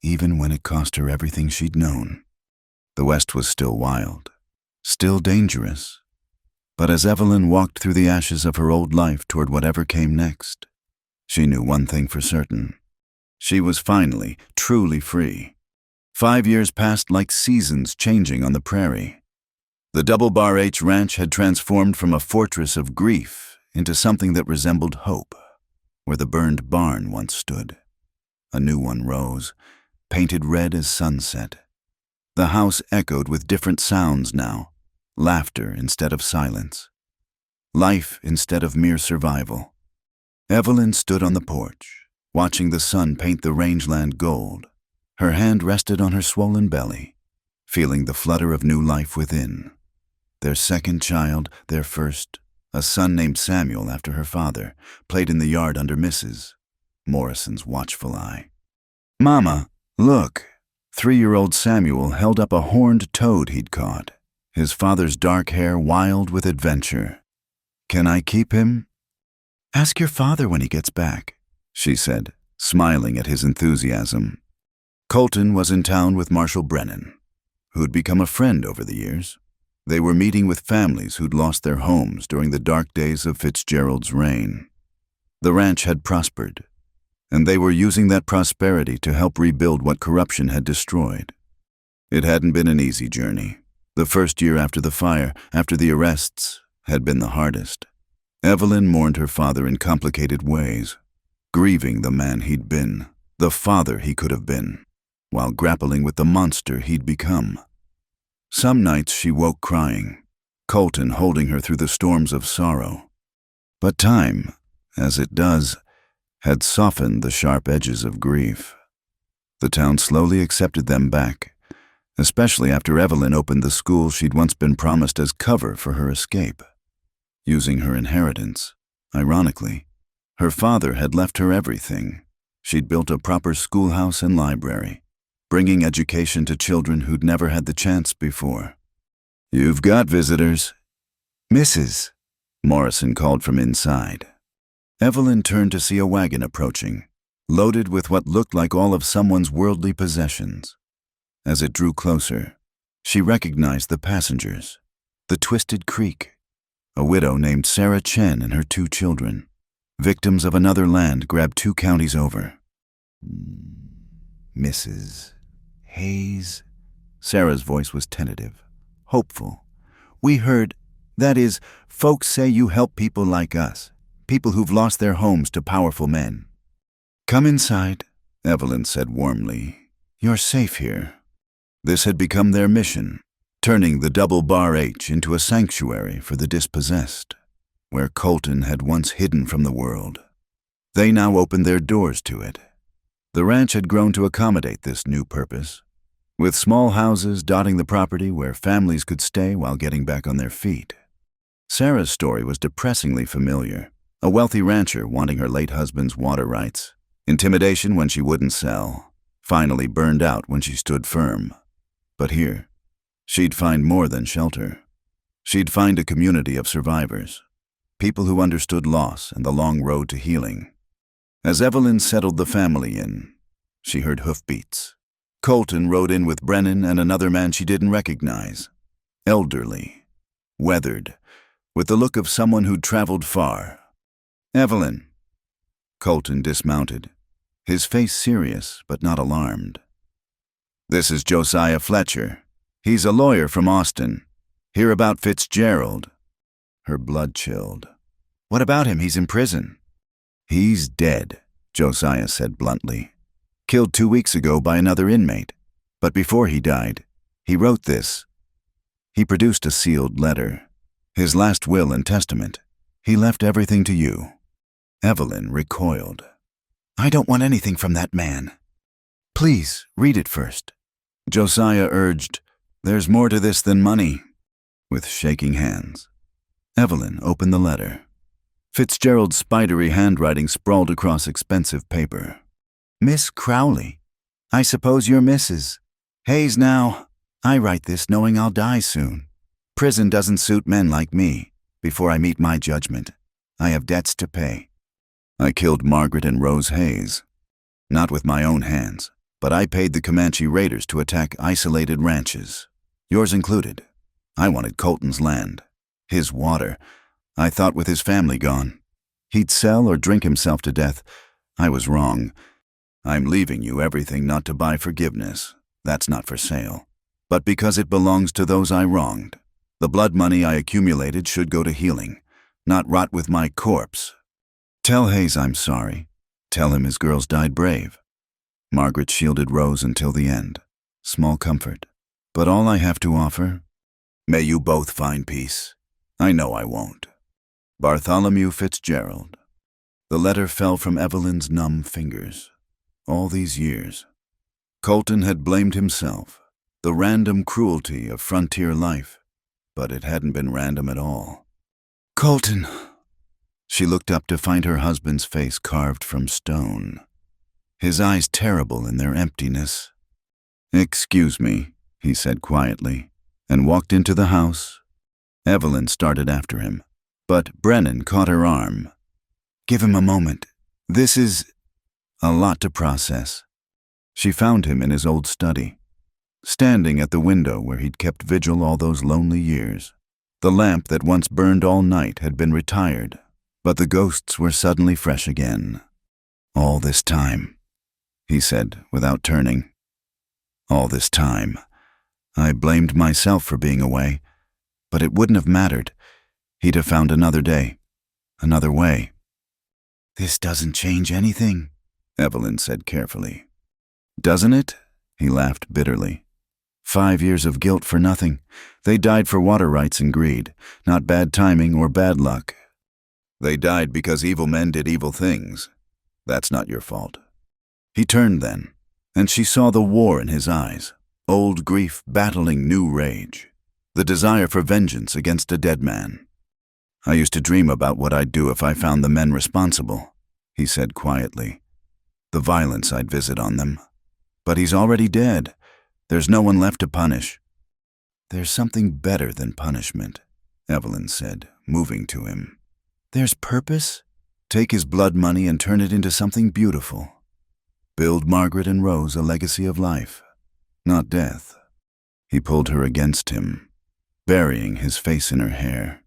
even when it cost her everything she'd known. The West was still wild, still dangerous. But as Evelyn walked through the ashes of her old life toward whatever came next, she knew one thing for certain. She was finally, truly free. 5 years passed like seasons changing on the prairie. The Double Bar H Ranch had transformed from a fortress of grief into something that resembled hope, where the burned barn once stood. A new one rose, painted red as sunset. The house echoed with different sounds now, laughter instead of silence, life instead of mere survival. Evelyn stood on the porch, watching the sun paint the rangeland gold. Her hand rested on her swollen belly, feeling the flutter of new life within. Their second child, their first, a son named Samuel after her father, played in the yard under Mrs. Morrison's watchful eye. "Mama, look." 3-year-old Samuel held up a horned toad he'd caught, his father's dark hair wild with adventure. "Can I keep him?" "Ask your father when he gets back," she said, smiling at his enthusiasm. Colton was in town with Marshal Brennan, who'd become a friend over the years. They were meeting with families who'd lost their homes during the dark days of Fitzgerald's reign. The ranch had prospered, and they were using that prosperity to help rebuild what corruption had destroyed. It hadn't been an easy journey. The first year after the fire, after the arrests, had been the hardest. Evelyn mourned her father in complicated ways, grieving the man he'd been, the father he could have been, while grappling with the monster he'd become. Some nights she woke crying, Colton holding her through the storms of sorrow. But time, as it does, had softened the sharp edges of grief. The town slowly accepted them back, especially after Evelyn opened the school she'd once been promised as cover for her escape. Using her inheritance, ironically, her father had left her everything. She'd built a proper schoolhouse and library, bringing education to children who'd never had the chance before. "You've got visitors." "Mrs." Morrison called from inside. Evelyn turned to see a wagon approaching, loaded with what looked like all of someone's worldly possessions. As it drew closer, she recognized the passengers, the Twisted Creek, a widow named Sarah Chen and her 2 children, victims of another land grabbed 2 counties over. "Mrs. Hayes?" Sarah's voice was tentative, hopeful. "We heard, that is, folks say you help people like us, people who've lost their homes to powerful men." "Come inside," Evelyn said warmly. "You're safe here." This had become their mission, turning the Double Bar H into a sanctuary for the dispossessed, where Colton had once hidden from the world. They now opened their doors to it. The ranch had grown to accommodate this new purpose, with small houses dotting the property where families could stay while getting back on their feet. Sarah's story was depressingly familiar, a wealthy rancher wanting her late husband's water rights, intimidation when she wouldn't sell, finally burned out when she stood firm. But here, she'd find more than shelter. She'd find a community of survivors, people who understood loss and the long road to healing. As Evelyn settled the family in, she heard hoofbeats. Colton rode in with Brennan and another man she didn't recognize, elderly, weathered, with the look of someone who'd traveled far. "Evelyn." Colton dismounted, his face serious but not alarmed. "This is Josiah Fletcher. He's a lawyer from Austin. Hear about Fitzgerald." Her blood chilled. "What about him? He's in prison." "He's dead," Josiah said bluntly. "Killed 2 weeks ago by another inmate. But before he died, he wrote this." He produced a sealed letter. His last will and testament. He left everything to you. Evelyn recoiled. "I don't want anything from that man." "Please, read it first." Josiah urged, "There's more to this than money." With shaking hands, Evelyn opened the letter. Fitzgerald's spidery handwriting sprawled across expensive paper. "Miss Crowley, I suppose you're Mrs. Hayes now. I write this knowing I'll die soon. Prison doesn't suit men like me. Before I meet my judgment, I have debts to pay. I killed Margaret and Rose Hayes. Not with my own hands, but I paid the Comanche raiders to attack isolated ranches, yours included. I wanted Colton's land, his water. I thought with his family gone, he'd sell or drink himself to death. I was wrong. I'm leaving you everything not to buy forgiveness. That's not for sale. But because it belongs to those I wronged. The blood money I accumulated should go to healing, not rot with my corpse. Tell Hayes I'm sorry. Tell him his girls died brave. Margaret shielded Rose until the end. Small comfort. But all I have to offer? May you both find peace. I know I won't. Bartholomew Fitzgerald. The letter fell from Evelyn's numb fingers. All these years, Colton had blamed himself, the random cruelty of frontier life, but it hadn't been random at all. "Colton." She looked up to find her husband's face carved from stone, his eyes terrible in their emptiness. "Excuse me," he said quietly, and walked into the house. Evelyn started after him, but Brennan caught her arm. "Give him a moment. This is a lot to process." She found him in his old study, standing at the window where he'd kept vigil all those lonely years. The lamp that once burned all night had been retired, but the ghosts were suddenly fresh again. "All this time," he said without turning. "All this time, I blamed myself for being away, but it wouldn't have mattered. He'd have found another day, another way. "This doesn't change anything," Evelyn said carefully. "Doesn't it?" He laughed bitterly. 5 years of guilt for nothing. They died for water rights and greed, not bad timing or bad luck. They died because evil men did evil things. That's not your fault. He turned then, and she saw the war in his eyes, old grief battling new rage, the desire for vengeance against a dead man. "I used to dream about what I'd do if I found the men responsible," he said quietly. "The violence I'd visit on them. But he's already dead. There's no one left to punish." "There's something better than punishment," Evelyn said, moving to him. "There's purpose. Take his blood money and turn it into something beautiful. Build Margaret and Rose a legacy of life, not death." He pulled her against him, burying his face in her hair.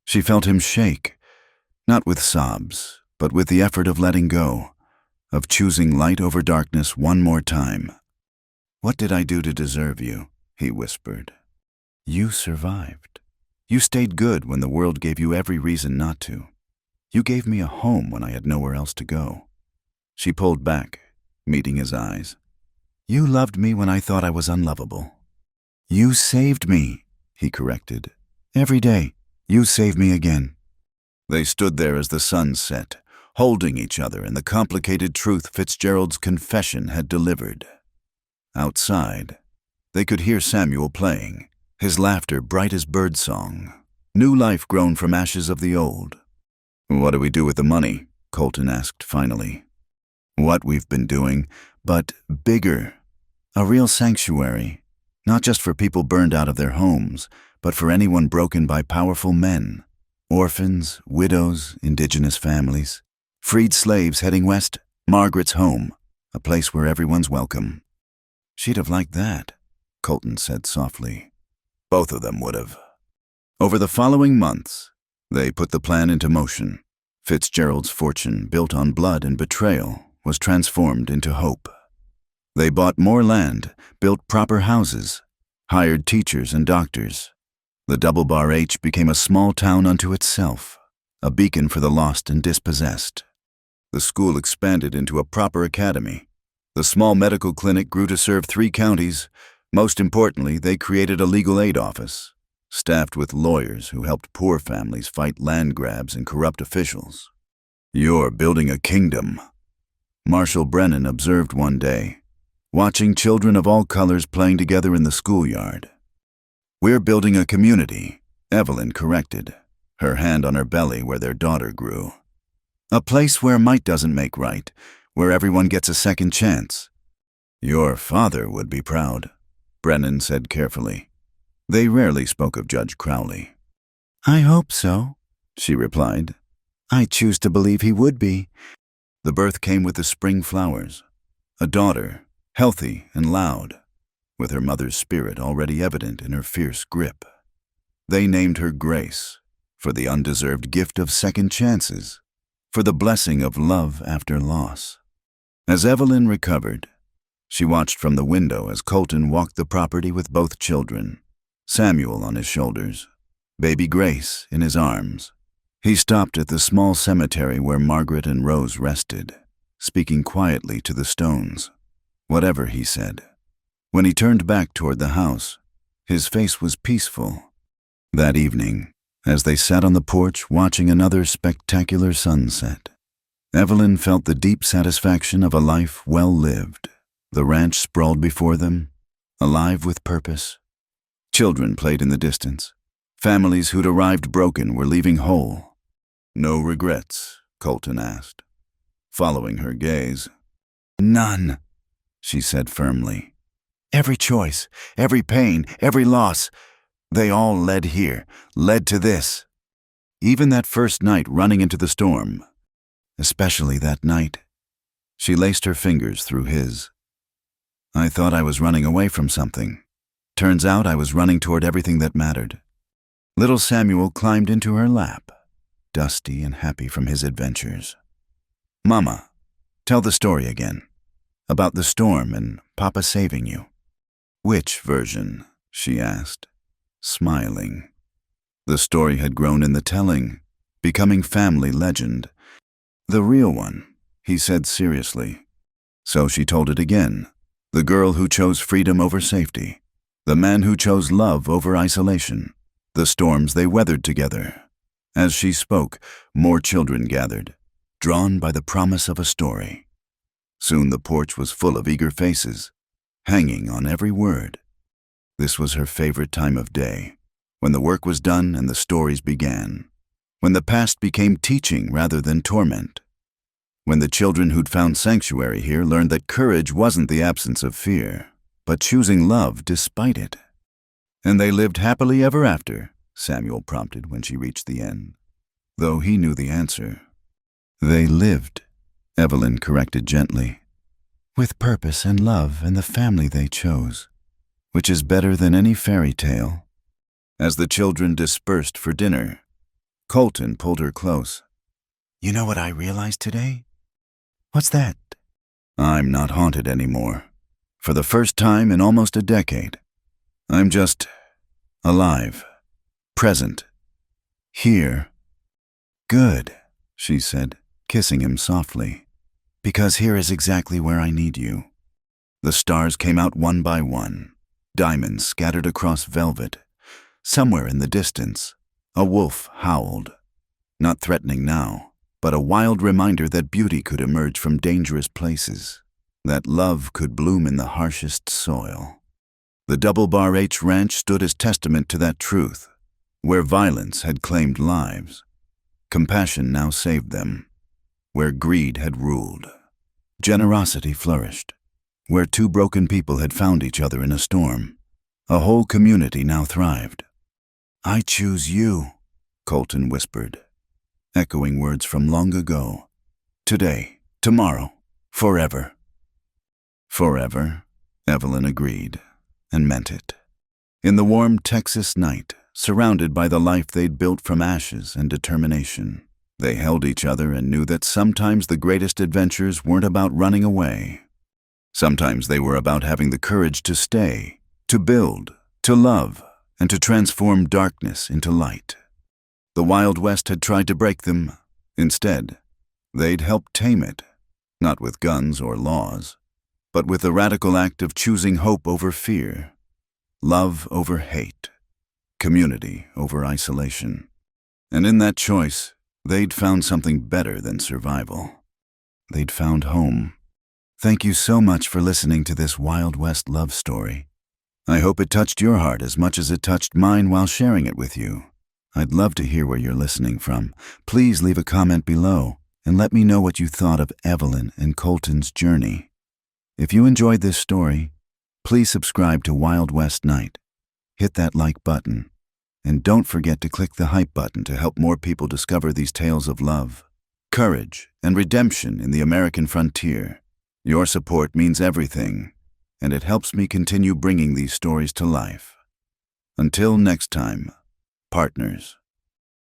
She felt him shake, not with sobs, but with the effort of letting go, of choosing light over darkness one more time. "What did I do to deserve you?" he whispered. "You survived. You stayed good when the world gave you every reason not to. You gave me a home when I had nowhere else to go." She pulled back, meeting his eyes. "You loved me when I thought I was unlovable." "You saved me," he corrected. "Every day, you save me again." They stood there as the sun set, holding each other in the complicated truth Fitzgerald's confession had delivered. Outside, they could hear Samuel playing, his laughter bright as birdsong, new life grown from ashes of the old. "What do we do with the money?" Colton asked finally. "What we've been doing, but bigger. A real sanctuary, not just for people burned out of their homes, but for anyone broken by powerful men. Orphans, widows, indigenous families. Freed slaves heading west, Margaret's home, a place where everyone's welcome." "She'd have liked that," Colton said softly. "Both of them would have." Over the following months, they put the plan into motion. Fitzgerald's fortune, built on blood and betrayal, was transformed into hope. They bought more land, built proper houses, hired teachers and doctors. The Double Bar H became a small town unto itself, a beacon for the lost and dispossessed. The school expanded into a proper academy. The small medical clinic grew to serve 3 counties. Most importantly, they created a legal aid office, staffed with lawyers who helped poor families fight land grabs and corrupt officials. "You're building a kingdom," Marshall Brennan observed one day, watching children of all colors playing together in the schoolyard. "We're building a community," Evelyn corrected, her hand on her belly where their daughter grew. "A place where might doesn't make right, where everyone gets a second chance." "Your father would be proud," Brennan said carefully. They rarely spoke of Judge Crowley. "I hope so," she replied. "I choose to believe he would be." The birth came with the spring flowers. A daughter, healthy and loud, with her mother's spirit already evident in her fierce grip. They named her Grace, for the undeserved gift of second chances, for the blessing of love after loss. As Evelyn recovered, she watched from the window as Colton walked the property with both children, Samuel on his shoulders, baby Grace in his arms. He stopped at the small cemetery where Margaret and Rose rested, speaking quietly to the stones. Whatever he said. When he turned back toward the house, his face was peaceful. That evening, as they sat on the porch watching another spectacular sunset, Evelyn felt the deep satisfaction of a life well lived. The ranch sprawled before them, alive with purpose. Children played in the distance. Families who'd arrived broken were leaving whole. "No regrets?" Colton asked, following her gaze. "None," she said firmly. "Every choice, every pain, every loss, they all led here, led to this. Even that first night running into the storm. Especially that night." She laced her fingers through his. "I thought I was running away from something. Turns out I was running toward everything that mattered." Little Samuel climbed into her lap, dusty and happy from his adventures. "Mama, tell the story again. About the storm and Papa saving you." "Which version?" she asked, smiling. The story had grown in the telling, becoming family legend. "The real one," he said seriously. So she told it again. The girl who chose freedom over safety. The man who chose love over isolation. The storms they weathered together. As she spoke, more children gathered, drawn by the promise of a story. Soon the porch was full of eager faces, hanging on every word. This was her favorite time of day, when the work was done and the stories began, when the past became teaching rather than torment, when the children who'd found sanctuary here learned that courage wasn't the absence of fear, but choosing love despite it. "And they lived happily ever after," Samuel prompted when she reached the end, though he knew the answer. "They lived," Evelyn corrected gently, "with purpose and love and the family they chose, which is better than any fairy tale." As the children dispersed for dinner, Colton pulled her close. "You know what I realized today?" "What's that?" "I'm not haunted anymore. For the first time in almost a decade. I'm just alive, present, here." "Good," she said, kissing him softly, "because here is exactly where I need you." The stars came out one by one, diamonds scattered across velvet. Somewhere in the distance, a wolf howled, not threatening now, but a wild reminder that beauty could emerge from dangerous places, that love could bloom in the harshest soil. The Double Bar H Ranch stood as testament to that truth, where violence had claimed lives. Compassion now saved them. Where greed had ruled, generosity flourished. Where two broken people had found each other in a storm, a whole community now thrived. "I choose you," Colton whispered, echoing words from long ago. "Today, tomorrow, forever." "Forever," Evelyn agreed, and meant it. In the warm Texas night, surrounded by the life they'd built from ashes and determination, they held each other and knew that sometimes the greatest adventures weren't about running away. Sometimes they were about having the courage to stay, to build, to love, and to transform darkness into light. The Wild West had tried to break them. Instead, they'd helped tame it, not with guns or laws, but with the radical act of choosing hope over fear, love over hate, community over isolation. And in that choice, they'd found something better than survival. They'd found home. Thank you so much for listening to this Wild West love story. I hope it touched your heart as much as it touched mine while sharing it with you. I'd love to hear where you're listening from. Please leave a comment below and let me know what you thought of Evelyn and Colton's journey. If you enjoyed this story, please subscribe to Wild West Night. Hit that like button. And don't forget to click the hype button to help more people discover these tales of love, courage, and redemption in the American frontier. Your support means everything, and it helps me continue bringing these stories to life. Until next time, partners.